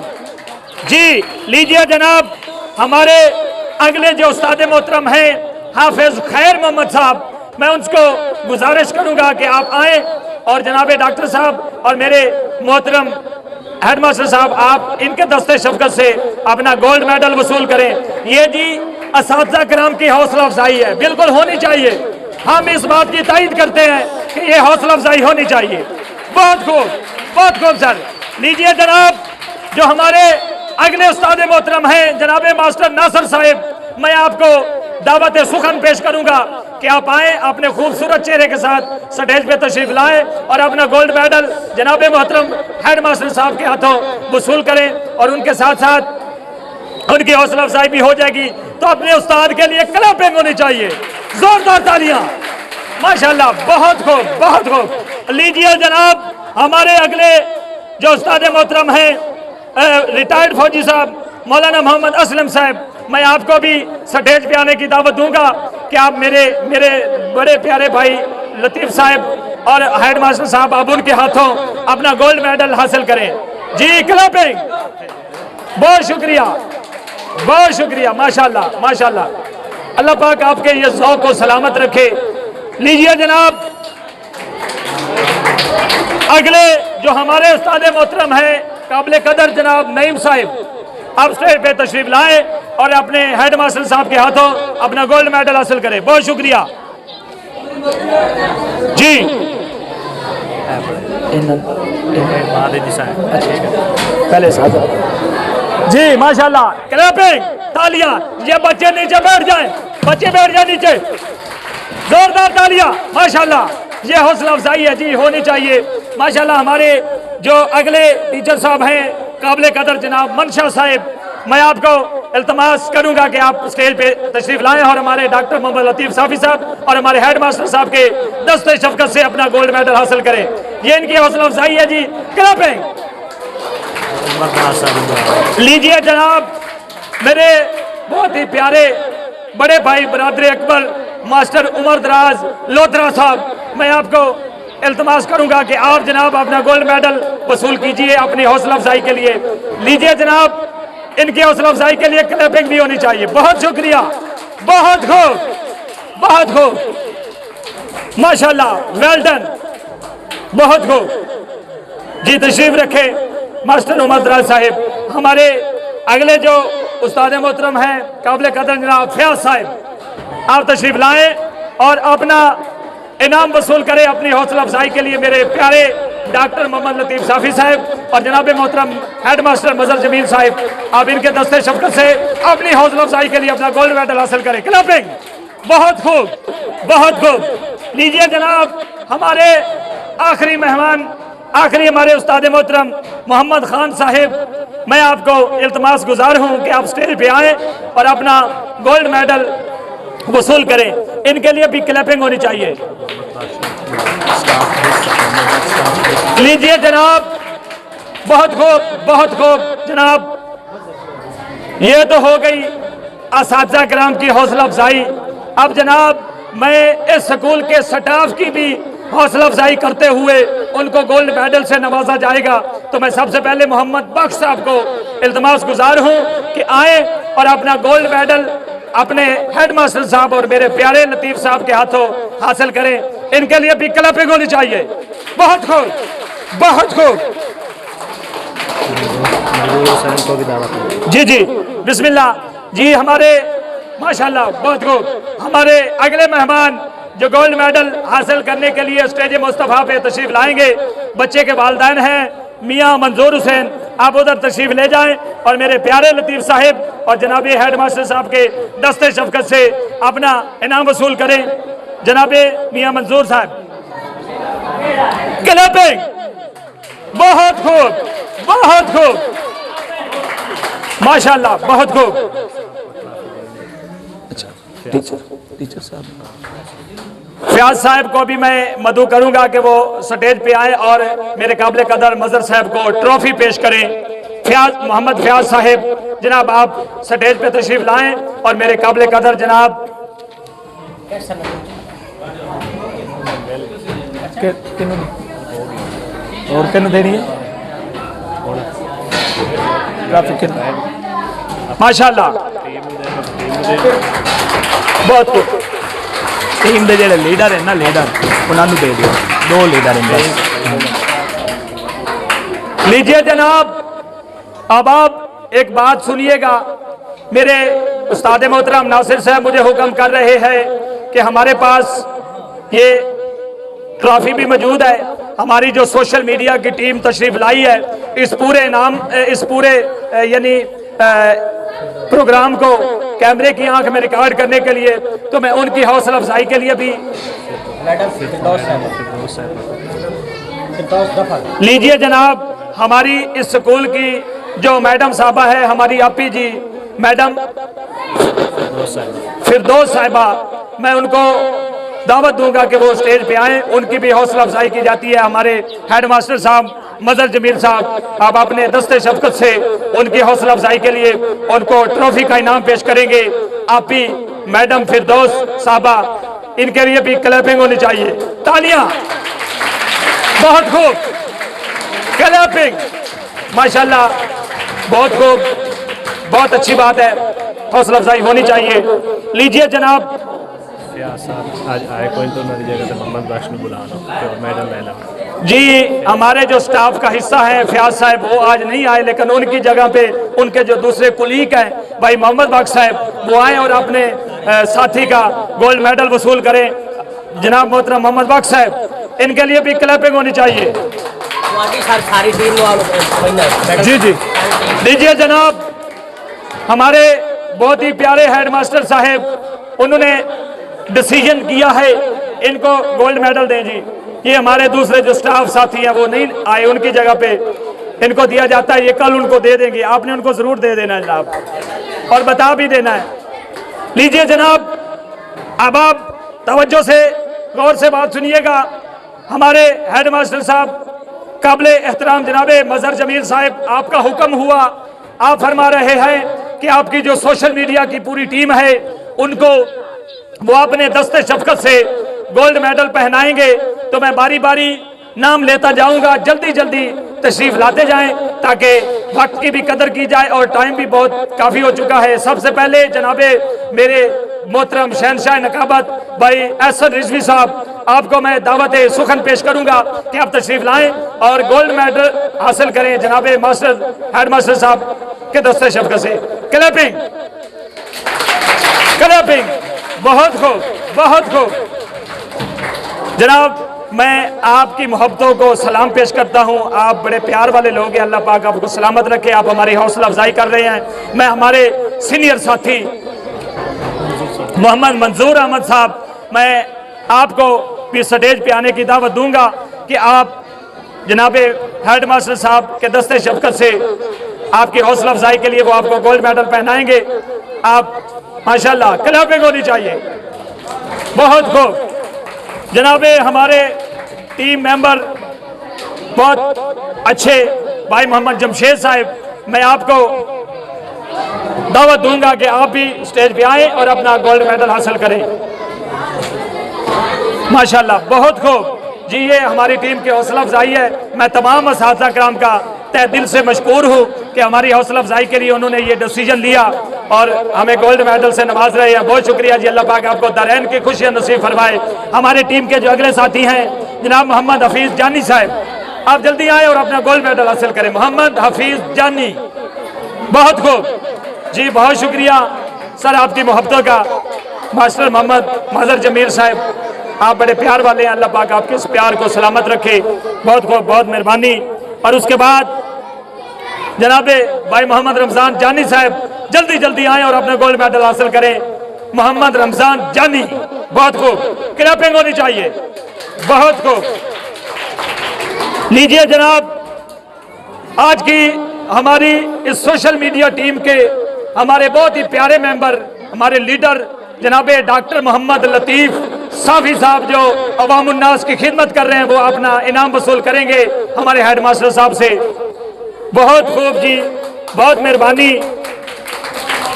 जी। लीजिए जनाब, हमारे अगले जो उस्ताद मोहतरम हैं हाफिज खैर मोहम्मद साहब, मैं उनको गुजारिश करूंगा कि आप आए और जनाब डॉक्टर साहब और मेरे मोहतरम हेडमास्टर साहब, आप इनके दस्ते शफकत से अपना गोल्ड मेडल वसूल करें। ये जी असातिज़ा किराम की हौसला अफजाई है, बिल्कुल होनी चाहिए। हम इस बात की तायद करते हैं कि ये हौसला अफजाई होनी चाहिए। बहुत खूब, बहुत खूब सर। लीजिए जनाब, जो हमारे अगले उस्ताद मोहतरम हैं जनाब मास्टर नासिर साहिब, मैं आपको दावत सुखन पेश करूंगा कि आप आए, अपने खूबसूरत चेहरे के साथ स्टेज पे तशरीफ लाएं और अपना गोल्ड मेडल जनाब मोहतरम हेड मास्टर साहब के हाथों वसूल करें और उनके साथ साथ उनकी हौसला अफजाई भी हो जाएगी। तो अपने उस्ताद के लिए क्लैपिंग होनी चाहिए, जोरदार तालियां, माशाल्लाह, बहुत खूब, बहुत खूब। लीजिए जनाब, हमारे अगले जो उस्ताद मोहतरम हैं रिटायर्ड फौजी साहब मौलाना मोहम्मद असलम साहब, मैं आपको भी स्टेज पे आने की दावत दूंगा कि आप मेरे बड़े प्यारे भाई लतीफ़ साहब और हेड मास्टर साहब, आप उनके हाथों अपना गोल्ड मेडल हासिल करें जी। क्लैपिंग, बहुत शुक्रिया, बहुत शुक्रिया, माशाल्लाह, माशाल्लाह। अल्लाह पाक आपके ये ज़ौक़ को सलामत रखे। लीजिए जनाब, अगले जो हमारे उस्ताद मोहतरम हैं काबिल कदर जनाब नईम साहिब, आप स्टेज पे तशरीफ लाएं और अपने हेड मास्टर साहब के हाथों अपना गोल्ड मेडल हासिल करें। बहुत शुक्रिया जी। पहले साहब जी, माशाल्लाह, क्लैपिंग, तालियां। ये बच्चे नीचे बैठ जाएं, बच्चे बैठ जाए नीचे, जोरदार तालियां, माशाल्लाह। ये हौसला अफजाई है जी, होनी चाहिए, माशाल्लाह। हमारे जो अगले टीचर साहब हैं काबिल कदर जनाब मनशा साहिब, मैं आपको इल्तमास करूंगा कि आप स्टेज पे तशरीफ लाएं और हमारे डॉक्टर मोहम्मद लतीफ़ साफी साहब और हमारे हेड मास्टर साहब के दस्ते शफकत से अपना गोल्ड मेडल हासिल करें। ये इनकी हौसला अफजाई है जी। क्लैपिंग। लीजिए जनाब, मेरे बहुत ही प्यारे बड़े भाई बरादर अकबर मास्टर उमर दराज लोधरा साहब, मैं आपको इल्तमास करूंगा कि आप जनाब अपना गोल्ड मेडल वसूल कीजिए अपनी हौसला अफजाई के लिए। लीजिए जनाब, इनकी हौसला अफजाई के लिए क्लैपिंग भी होनी चाहिए। बहुत शुक्रिया, बहुत खूब, बहुत खूब, माशाल्लाह, वेल डन, बहुत खूब जी। तशरीफ रखे मास्टर उमर दराज साहिब। हमारे अगले जो उस्ताद मोहतरम हैं काबिल कदर जनाब फयाज साहिब, आप तशरीफ लाएं और अपना इनाम वसूल करें अपनी हौसला अफजाई के लिए। मेरे प्यारे डॉक्टर मोहम्मद लतीफ़ साफी साहब और जनाब मोहतरम हेड मास्टर मजर जमील साहब, आप इनके दस्ते शफकत से अपनी हौसला अफजाई के लिए अपना गोल्ड मेडल हासिल करें। क्लैपिंग, बहुत खूब, बहुत खूब। लीजिए जनाब, हमारे आखिरी मेहमान, आखिरी हमारे उस्ताद मोहतरम मोहम्मद खान साहिब, मैं आपको इल्तमास गुजार हूँ कि आप स्टेज पे आएँ और अपना गोल्ड मेडल वसूल करें। इनके लिए भी क्लैपिंग होनी चाहिए। लीजिए जनाब, बहुत खूब, बहुत खूब जनाब। ये तो हो गई असातिज़ा किराम की हौसला अफजाई। अब जनाब, मैं इस स्कूल के स्टाफ की भी हौसला अफजाई करते हुए उनको गोल्ड मेडल से नवाजा जाएगा। तो मैं सबसे पहले मोहम्मद बख्श साहब को इल्तमास गुजार हूँ कि आए और अपना गोल्ड मेडल अपने हेड मास्टर साहब और मेरे प्यारे लतीफ़ साहब के हाथों हासिल करें। इनके लिए भी क्लैपिंग होनी चाहिए। बहुत खूब, बहुत खूब जी जी, बिस्मिल्लाह जी। हमारे माशाल्लाह, बहुत खूब। हमारे अगले मेहमान जो गोल्ड मेडल हासिल करने के लिए स्टेज मुस्तफ़ा पे तशरीफ लाएंगे, बच्चे के वालिदैन हैं मियाँ मंजूर हुसैन, आप उधर तशरीफ ले जाएं और मेरे प्यारे लतीफ़ साहिब और जनाबे हेड मास्टर साहब के दस्ते शफकत से अपना इनाम वसूल करें। जनाबे मियाँ मंजूर साहब, क्लैपिंग, बहुत खूब, बहुत खूब, माशाल्लाह, बहुत खूब। अच्छा, टीचर साहब फयाज साहब को भी मैं मदऊ करूंगा कि वो स्टेज पे आए और मेरे काबिल कदर मजर साहब को ट्रॉफी पेश करें। फयाज मोहम्मद फयाज साहब, जनाब आप स्टेज पे तशरीफ लाएं और मेरे काबिल कदर जनाब और किन देनी है माशाअल्लाह बहुत कुछ टीम के जो लीडर है ना लीडर उन्होंने दे दियो 2 लीडर हैं लीजिए जनाब। अब आप एक बात सुनिएगा, मेरे उस्ताद मोहतरम नासिर साहब मुझे हुक्म कर रहे हैं कि हमारे पास ये ट्रॉफी भी मौजूद है। हमारी जो सोशल मीडिया की टीम तशरीफ लाई है इस पूरे यानी प्रोग्राम को कैमरे की आंख में रिकॉर्ड करने के लिए, तो मैं उनकी हौसला अफजाई के लिए भी लीजिए जनाब। हमारी इस स्कूल की जो मैडम साहबा है, हमारी आपी जी मैडम फिरदौस साहिबा, मैं उनको दावत दूंगा कि वो स्टेज पे आए, उनकी भी हौसला अफजाई की जाती है। हमारे हेड मास्टर साहब मजर जमील साहब, आप अपने दस्ते शफकत से उनकी हौसला अफजाई के लिए उनको ट्रॉफी का इनाम पेश करेंगे। आप भी मैडम फिरदौस साहबा, इनके लिए भी क्लैपिंग होनी चाहिए, तालियां, बहुत खूब क्लैपिंग, माशाल्लाह, बहुत खूब, बहुत अच्छी बात है, हौसला अफजाई होनी चाहिए। लीजिए जनाब। आज आए कोई तो मेरी जगह से मोहम्मद बख्श ने बुलाना मैडम लेना जी, हमारे जो स्टाफ का हिस्सा है फयाज साहब, वो आज नहीं आए, लेकिन उनकी जगह पे उनके जो दूसरे कुलीग हैं भाई मोहम्मद बख्श साहब, वो आए और अपने साथी का गोल्ड मेडल वसूल करें। जनाब मोहतरम मोहम्मद बख्श साहब, इनके लिए भी क्लैपिंग होनी चाहिए। जी जी, लीजिए जनाब। हमारे बहुत ही प्यारे हेड मास्टर साहब, उन्होंने डिसीजन किया है इनको गोल्ड मेडल दें जी। ये हमारे दूसरे जो स्टाफ साथी हैं वो नहीं आए, उनकी जगह पे इनको दिया जाता है, ये कल उनको दे देंगे। आपने उनको जरूर दे देना है जनाब, और बता भी देना है। लीजिए जनाब, अब आप तवज्जो से गौर से बात सुनिएगा। हमारे हेड मास्टर साहब काबिल एहतराम जनाबे मजहर जमील साहब, आपका हुक्म हुआ, आप फरमा रहे हैं कि आपकी जो सोशल मीडिया की पूरी टीम है उनको वो अपने दस्ते शफकत से गोल्ड मेडल पहनाएंगे। तो मैं बारी बारी नाम लेता जाऊंगा, जल्दी जल्दी तशरीफ लाते जाएं ताकि वक्त की भी कदर की जाए और टाइम भी बहुत काफ़ी हो चुका है। सबसे पहले जनाबे मेरे मोहतरम शहनशाह नकाबत भाई एहसन रिजवी साहब, आपको मैं दावत सुखन पेश करूंगा कि आप तशरीफ लाएं और गोल्ड मेडल हासिल करें। जनाबे मास्टर हेड मास्टर साहब के दस्ते शफकत से क्लैपिंग, क्लैपिंग, बहुत खूब, बहुत खूब। जनाब, मैं आपकी मोहब्बतों को सलाम पेश करता हूं। आप बड़े प्यार वाले लोग हैं, अल्लाह पाक आपको सलामत रखे। आप हमारी हौसला अफजाई कर रहे हैं। मैं हमारे सीनियर साथी मोहम्मद मंजूर अहमद साहब, मैं आपको भी स्टेज पे आने की दावत दूंगा कि आप जनाबे हेड मास्टर साहब के दस्ते शफकत से आपकी हौसला अफजाई के लिए वो आपको गोल्ड मेडल पहनाएंगे। आप माशाल्लाह, क्लैपिंग होनी चाहिए, बहुत खूब। जनाबे हमारे टीम मेंबर बहुत अच्छे भाई मोहम्मद जमशेद साहब, मैं आपको दावत दूंगा कि आप भी स्टेज पे आएं और अपना गोल्ड मेडल हासिल करें। माशाल्लाह, बहुत खूब जी, ये हमारी टीम की हौसला अफजाई है। मैं तमाम असातिज़ा कराम का तहे दिल से मशकूर हूँ कि हमारी हौसला अफजाई के लिए उन्होंने ये डिसीजन लिया और हमें गोल्ड मेडल से नवाज रहे हैं। बहुत शुक्रिया जी, अल्लाह पाक आपको दरैन की खुशियाँ नसीब फरमाए। हमारे टीम के जो अगले साथी हैं जनाब मोहम्मद हफीज़ जानी साहब, आप जल्दी आए और अपना गोल्ड मेडल हासिल करें। मोहम्मद हफीज़ जानी, बहुत खूब जी, बहुत शुक्रिया सर आपकी मोहब्बतों का। मास्टर मोहम्मद मजहर जमील साहब, आप बड़े प्यार वाले हैं, अल्लाह पाक आपके इस प्यार को सलामत रखे। बहुत खूब, बहुत मेहरबानी। और उसके बाद जनाबे भाई मोहम्मद रमज़ान जानी साहब, जल्दी जल्दी आए और अपने गोल्ड मेडल हासिल करें। मोहम्मद रमज़ान जानी, बहुत खूब, क्लैपिंग होनी चाहिए, बहुत खूब। लीजिए जनाब, आज की हमारी इस सोशल मीडिया टीम के हमारे बहुत ही प्यारे मेंबर, हमारे लीडर जनाबे डॉक्टर मोहम्मद लतीफ़ साफी साहब, जो अवामुन्नास की खिदमत कर रहे हैं, वो अपना इनाम वसूल करेंगे हमारे हेड मास्टर साहब से। बहुत खूब जी, बहुत मेहरबानी,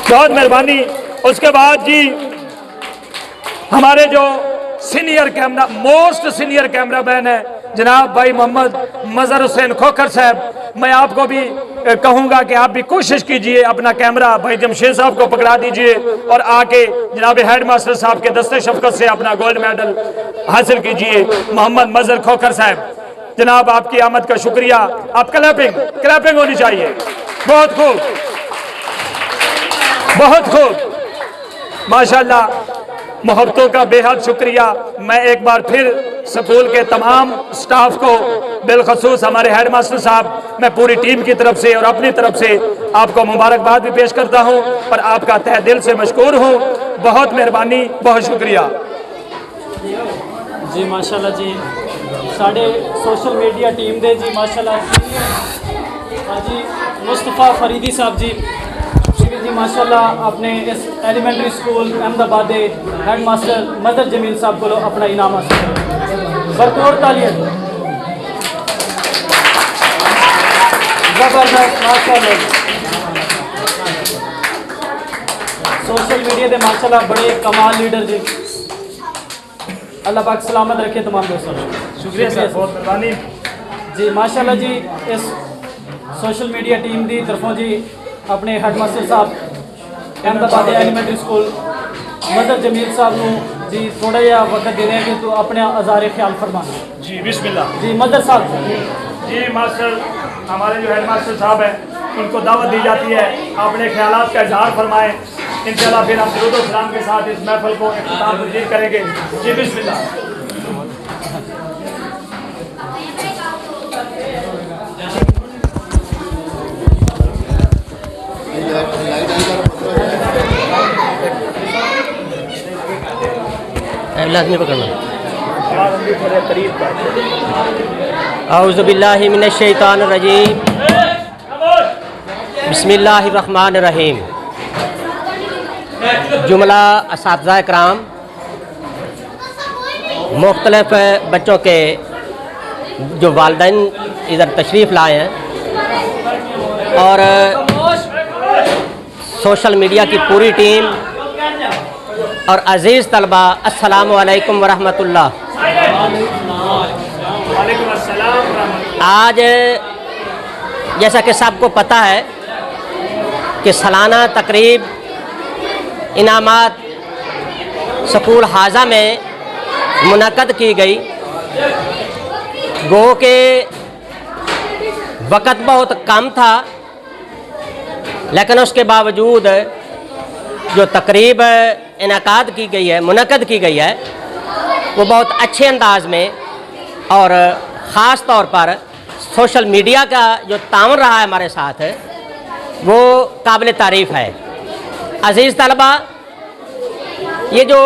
बहुत मेहरबानी। उसके बाद जी हमारे जो senior camera most senior camera man है जनाब भाई मोहम्मद मजहर हुसैन खोखर साहब, मैं आपको भी कहूंगा कि आप भी कोशिश कीजिए, अपना कैमरा भाई जमशेद साहब को पकड़ा दीजिए और आके जनाब हेड मास्टर साहब के दस्ते शफकत से अपना गोल्ड मेडल हासिल कीजिए। मोहम्मद मजहर खोखर साहब, जनाब आपकी आमद का शुक्रिया। आप क्लैपिंग होनी चाहिए। बहुत खूब, बहुत खूब, माशाल्लाह, मोहब्बतों का बेहद शुक्रिया। मैं एक बार फिर स्कूल के तमाम स्टाफ को, बिलखसूस हमारे हेड मास्टर साहब, मैं पूरी टीम की तरफ से और अपनी तरफ से आपको मुबारकबाद भी पेश करता हूं और आपका तहे दिल से मशकूर हूं। बहुत मेहरबानी, बहुत शुक्रिया जी। माशाल्लाह जी, साढ़े सोशल मीडिया टीम दे जी माशाल्लाह जी मुस्तफ़ा फरीदी साहब जी जी माशाल्लाह अपने इस एलिमेंट्री स्कूल अहमदाबाद के हेड मास्टर मदर जमील साहब को अपना इनाम हासिल किया। भरपूर तालियां, जबरदस्त माशाल्लाह। सोशल मीडिया के माशाल्लाह बड़े कमाल लीडर जी, अल्लाह पाक सलामत रखे तमाम दोस्तों। शुक्रिया सर, बहुत मेहरबानी जी माशाल्लाह जी। इस सोशल मीडिया टीम की तरफों जी अपने हेड मास्टर साहब अहमदाबाद एलिमेंट्री स्कूल मदर जमील साहब को जी थोड़ा जहा वक्त दे रहे हैं कि तो अपने अज़ार ख्याल फरमाना जी। बिस्मिल्लाह जी। मदर साहब जी, मास्टर हमारे जो हेड मास्टर साहब हैं उनको दावत दी जाती है, अपने ख्यालात का इजहार फरमाएं। इंशाल्लाह फिर हम दुरूद व सलाम के साथ इस महफिल को इख्तिताम पजीर करेंगे। जी बिस्मिल्लाह। नहीं पकड़ना। औज़ु बिल्लाहि मिनश शैतानिर रजीम, बिस्मिल्लाहिर रहमानिर रहीम। जुमला असातिज़ा कराम, मुख्तलिफ बच्चों के जो वालिदैन इधर तशरीफ़ लाए हैं और सोशल मीडिया की पूरी टीम और अज़ीज़ तलबा, अस्सलामु अलैकुम वरहमतुल्लाह। आज जैसा कि सबको पता है कि सालाना तकरीब इनामात स्कूल हाजा में मुनक़द की गई। गो के वक़्त बहुत कम था, लेकिन उसके बावजूद जो तकरीब इनकाद की गई है, मुनक़द की गई है, वो बहुत अच्छे अंदाज में और ख़ास तौर पर सोशल मीडिया का जो ताउन रहा है हमारे साथ, वो काबिल तारीफ़ है। अज़ीज़ तलबा, ये जो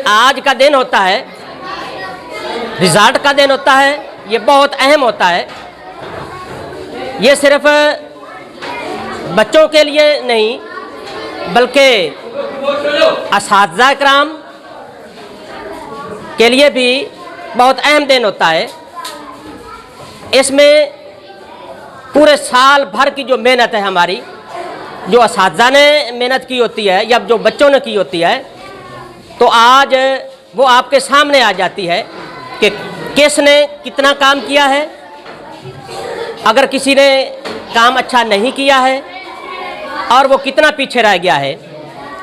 आज का दिन होता है, रिज़ल्ट का दिन होता है, ये बहुत अहम होता है। ये सिर्फ़ बच्चों के लिए नहीं बल्कि असातिज़ा कराम के लिए भी बहुत अहम दिन होता है। इसमें पूरे साल भर की जो मेहनत है हमारी, जो असातिज़ा ने मेहनत की होती है या जो बच्चों ने की होती है, तो आज वो आपके सामने आ जाती है कि किसने कितना काम किया है। अगर किसी ने काम अच्छा नहीं किया है और वो कितना पीछे रह गया है,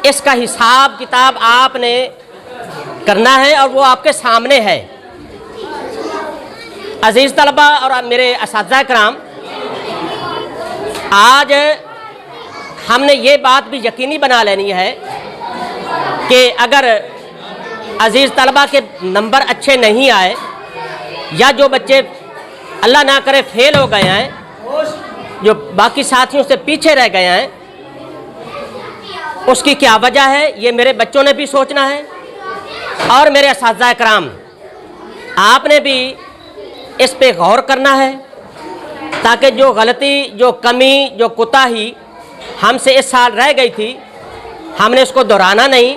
इसका हिसाब किताब आपने करना है और वो आपके सामने है। अज़ीज़ तलबा और मेरे असातिज़ा कराम, आज हमने ये बात भी यकीनी बना लेनी है कि अगर अज़ीज़ तलबा के नंबर अच्छे नहीं आए या जो बच्चे अल्लाह ना करे फेल हो गए हैं, जो बाकी साथियों से पीछे रह गए हैं, उसकी क्या वजह है, ये मेरे बच्चों ने भी सोचना है और मेरे असातिज़ा कराम आपने भी इस पे गौर करना है, ताकि जो गलती, जो कमी, जो कोताही हमसे इस साल रह गई थी, हमने उसको दोहराना नहीं,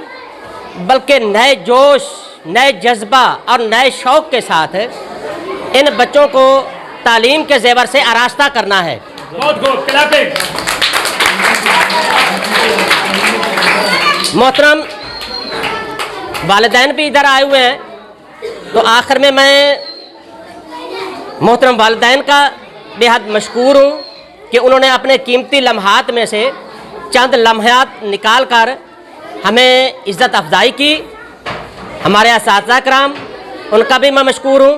बल्कि नए जोश, नए जज्बा और नए शौक़ के साथ इन बच्चों को तालीम के ज़ेवर से आरास्ता करना है। बहुत खूब, क्लैपिंग। मोहतरम वालिदैन भी इधर आए हुए हैं, तो आखिर में मैं मोहतरम वालिदैन का बेहद मशकूर हूँ कि उन्होंने अपने कीमती लम्हात में से चंद लम्हात निकाल कर हमें इज़्ज़त अफजाई की। हमारे असातिज़ा कराम, उनका भी मैं मशकूर हूँ।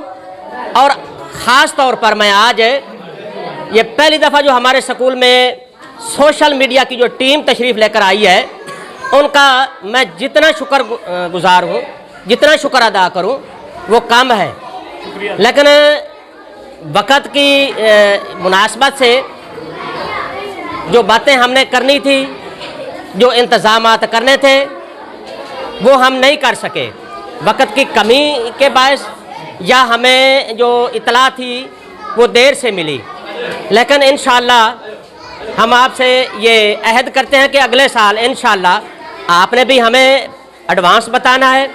और ख़ास तौर पर मैं आज ये पहली दफ़ा जो हमारे स्कूल में सोशल मीडिया की जो टीम तशरीफ़ लेकर आई है, उनका मैं जितना शुक्र गुज़ार हूँ, जितना शुक्र अदा करूँ वो कम है। लेकिन वक़्त की मुनासबत से जो बातें हमने करनी थी, जो इंतज़ामात करने थे, वो हम नहीं कर सके। वक़्त की कमी के बायस या हमें जो इतला थी वो देर से मिली। लेकिन इंशाअल्लाह हम आपसे ये अहद करते हैं कि अगले साल इंशाअल्लाह आपने भी हमें एडवांस बताना है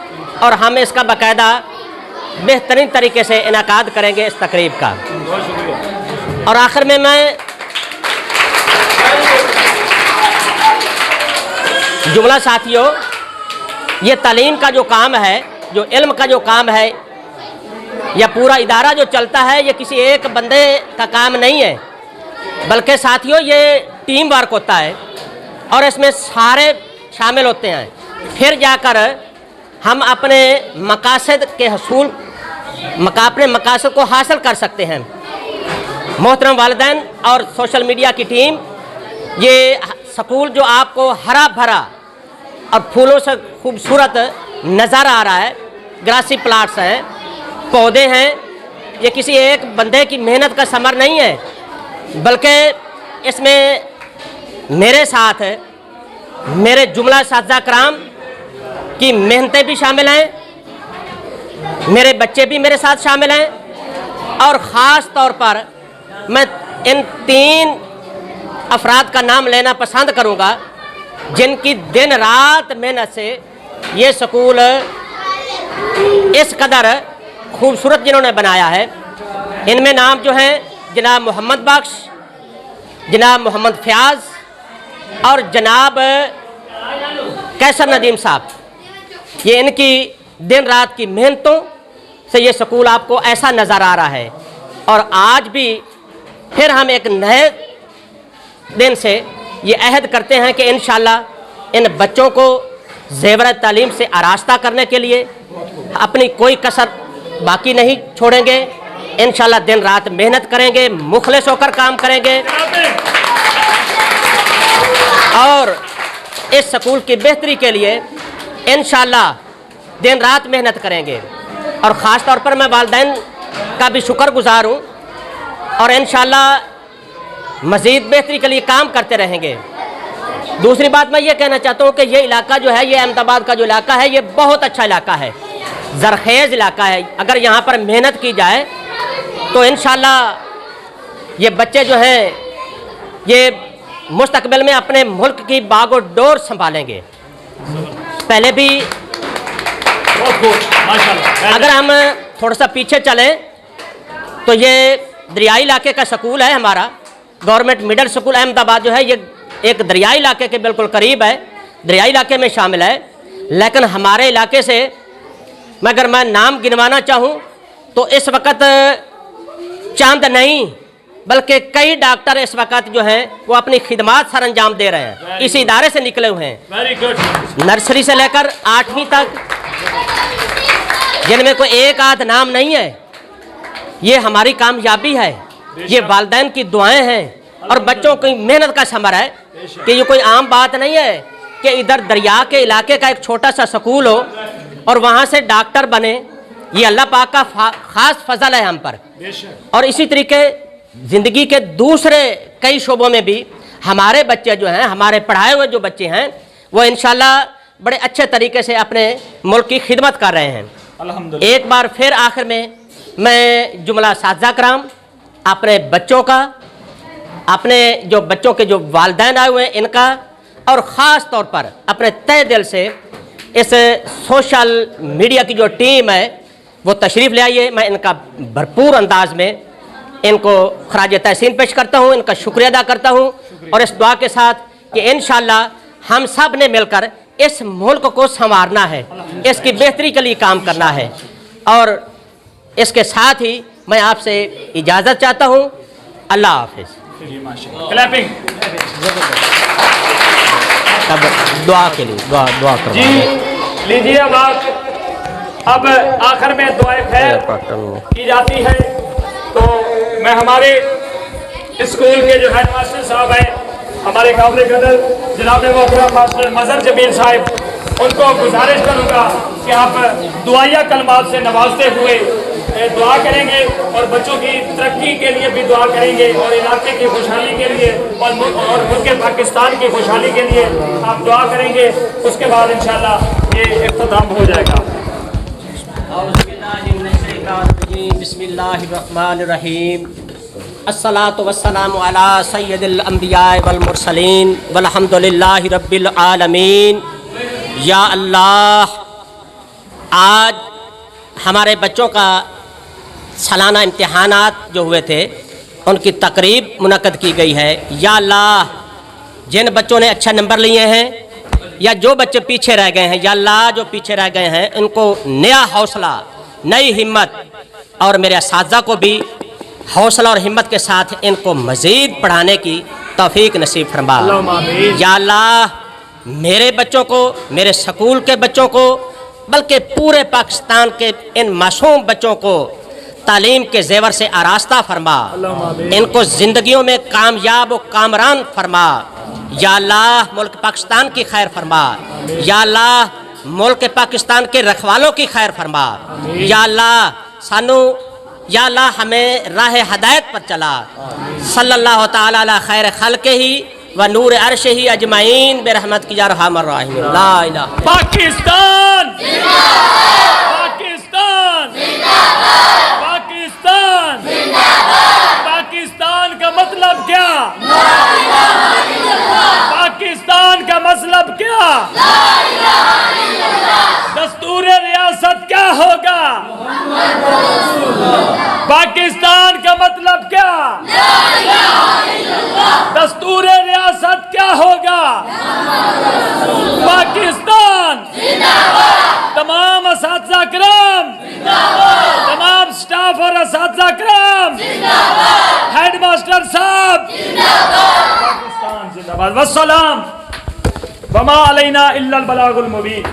और हम इसका बाकायदा बेहतरीन तरीके से इनाकाद करेंगे इस तकरीब का। और आखिर में मैं जुमला साथियों, ये तालीम का जो काम है, जो इल्म का जो काम है, या पूरा इदारा जो चलता है, ये किसी एक बंदे का काम नहीं है, बल्कि साथियों ये टीम वर्क होता है और इसमें सारे शामिल होते हैं। फिर जाकर हम अपने मकासद के हसूल अपने मकासद को हासिल कर सकते हैं। मोहतरम वालिदैन और सोशल मीडिया की टीम, ये स्कूल जो आपको हरा भरा और फूलों से खूबसूरत नज़र आ रहा है, ग्रासी प्लाट्स हैं, पौधे हैं, ये किसी एक बंदे की मेहनत का समर नहीं है, बल्कि इसमें मेरे साथ मेरे जुमला साथिज़ा कराम की मेहनतें भी शामिल हैं, मेरे बच्चे भी मेरे साथ शामिल हैं। और ख़ास तौर पर मैं इन 3 अफराद का नाम लेना पसंद करूँगा जिनकी दिन रात मेहनत से ये स्कूल इस कदर खूबसूरत जिन्होंने बनाया है। इनमें नाम जो हैं जनाब मोहम्मद बख्श, जनाब मोहम्मद फ़याज़ और जनाब कैसर नदीम साहब। ये इनकी दिन रात की मेहनतों से ये स्कूल आपको ऐसा नज़र आ रहा है। और आज भी फिर हम एक नए दिन से ये अहद करते हैं कि इंशाअल्लाह इन बच्चों को ज़ेवर तालीम से आरास्ता करने के लिए अपनी कोई कसर बाकी नहीं छोड़ेंगे। इंशाअल्लाह दिन रात मेहनत करेंगे, मुखलिस होकर काम करेंगे और इस स्कूल की बेहतरी के लिए इंशाअल्लाह दिन रात मेहनत करेंगे। और ख़ास तौर पर मैं वालिदैन का भी शुक्रगुज़ार हूँ और इंशाअल्लाह मज़ीद बेहतरी के लिए काम करते रहेंगे। दूसरी बात मैं ये कहना चाहता हूँ कि ये इलाका जो है, ये अहमदाबाद का जो इलाका है, ये बहुत अच्छा इलाका है, ज़रखेज़ इलाका है। अगर यहाँ पर मेहनत की जाए तो इंशाअल्लाह ये बच्चे जो हैं ये मुस्तकबिल में अपने मुल्क की बागो डोर संभालेंगे। पहले भी अगर हम थोड़ा सा पीछे चलें तो ये दरियाई इलाके का स्कूल है हमारा, गवर्नमेंट मिडिल स्कूल अहमदाबाद जो है, ये एक दरियाई इलाके के बिल्कुल करीब है, दरियाई इलाके में शामिल है। लेकिन हमारे इलाके से अगर मैं नाम गिनवाना चाहूँ तो इस वक्त चंद नहीं बल्कि कई डॉक्टर इस वक्त जो हैं वो अपनी खिदमात सर अंजाम दे रहे हैं, इस इदारे से निकले हुए हैं। Very good. नर्सरी से लेकर 8वीं तक, जिनमें कोई एक आध नाम नहीं है। ये हमारी कामयाबी है, ये वालिदैन की दुआएं हैं और बच्चों की मेहनत का समर है कि ये कोई आम बात नहीं है कि इधर दरिया के इलाके का एक छोटा सा स्कूल हो और वहाँ से डॉक्टर बने। ये अल्लाह पाक का ख़ास फजल है हम पर। और इसी तरीके ज़िंदगी के दूसरे कई शोबों में भी हमारे बच्चे जो हैं, हमारे पढ़ाए हुए जो बच्चे हैं, वो इंशाल्लाह बड़े अच्छे तरीके से अपने मुल्क की खिदमत कर रहे हैं। अल्हम्दुलिल्लाह। एक बार फिर आखिर में मैं जुमला साथिज़ा कराम, अपने बच्चों का, अपने जो बच्चों के जो वालिदैन आए हुए हैं इनका, और ख़ास तौर पर अपने तहे दिल से इस सोशल मीडिया की जो टीम है वो तशरीफ़ ले आइए। मैं इनका भरपूर अंदाज में इनको खराज तहसीन पेश करता हूँ, इनका शुक्रिया अदा करता हूँ और इस दुआ के साथ कि इंशाअल्लाह हम सब ने मिलकर इस मुल्क को संवारना है, इसकी बेहतरी के लिए काम करना है। और इसके साथ ही मैं आपसे इजाज़त चाहता हूँ। अल्लाह हाफिज़। क्लैपिंग अब दुआ के लिए दुआ करो जी। लीजिए अब आखिर में दुआ खैर की जाती है। तो मैं हमारे स्कूल के जो हेड मास्टर साहब हैं, हमारे काबिल कदर जनाब मोहतरम मास्टर मजहर जमील साहब, उनको गुजारिश करूंगा कि आप दुआया कलमात से नवाजते हुए दुआ करेंगे और बच्चों की तरक्की के लिए भी दुआ करेंगे और इलाके की खुशहाली के लिए और मुल्क पाकिस्तान की खुशहाली के लिए आप दुआ करेंगे। उसके बाद इंशाल्लाह ये इख्तिताम हो जाएगा। बिस्मिल्लाहिर्रहमानिर्रहीम। अस्सलातु वस्सलामु अला सय्यदिल अंबिया वल मुरसलीन वल्हम्दुलिल्लाहि रब्बिल आलमीन। या अल्लाह, आज हमारे बच्चों का सालाना इम्तिहानात जो हुए थे उनकी तकरीब मुनक्कद की गई है। या अल्लाह, जिन बच्चों ने अच्छा नंबर लिए हैं या जो बच्चे पीछे रह गए हैं, या अल्लाह जो पीछे रह गए हैं इनको नया हौसला, नई हिम्मत, और मेरे असातिज़ा को भी हौसला और हिम्मत के साथ इनको मज़ीद पढ़ाने की तौफीक नसीब फरमा। या अल्लाह, मेरे बच्चों को, मेरे स्कूल के बच्चों को, बल्कि पूरे पाकिस्तान के इन मासूम बच्चों को तालीम के जेवर से आरास्ता फरमा, इनको ज़िंदगियों में कामयाब व कामरान फरमा। या अल्लाह, मुल्क पाकिस्तान की खैर फरमा। या अल्लाह, मुल्क पाकिस्तान के रखवालों की खैर फरमा। या अल्लाह, सानू, या अल्लाह, हमें राह हदायत पर चला। सल्लल्लाहु ताला अला खैर खल्क़ ही व नूर अर्श ही अजमाइन बेरहमत की या रहमान रहीम। ला इलाहा पाकिस्तान पाकिस्तान पाकिस्तान पाकिस्तान का मतलब क्या? पाकिस्तान का मतलब क्या? दस्तूर रियासत क्या होगा? पाकिस्तान का मतलब क्या? दस्तूर रियासत क्या होगा? पाकिस्तान। तमाम असातिज़ा किराम, तमाम स्टाफ और असातिज़ा किराम, हेड मास्टर साहब, पाकिस्तान जिंदाबाद। वस्सलाम वमा अलैना इल्लल बलागुल मुबीन।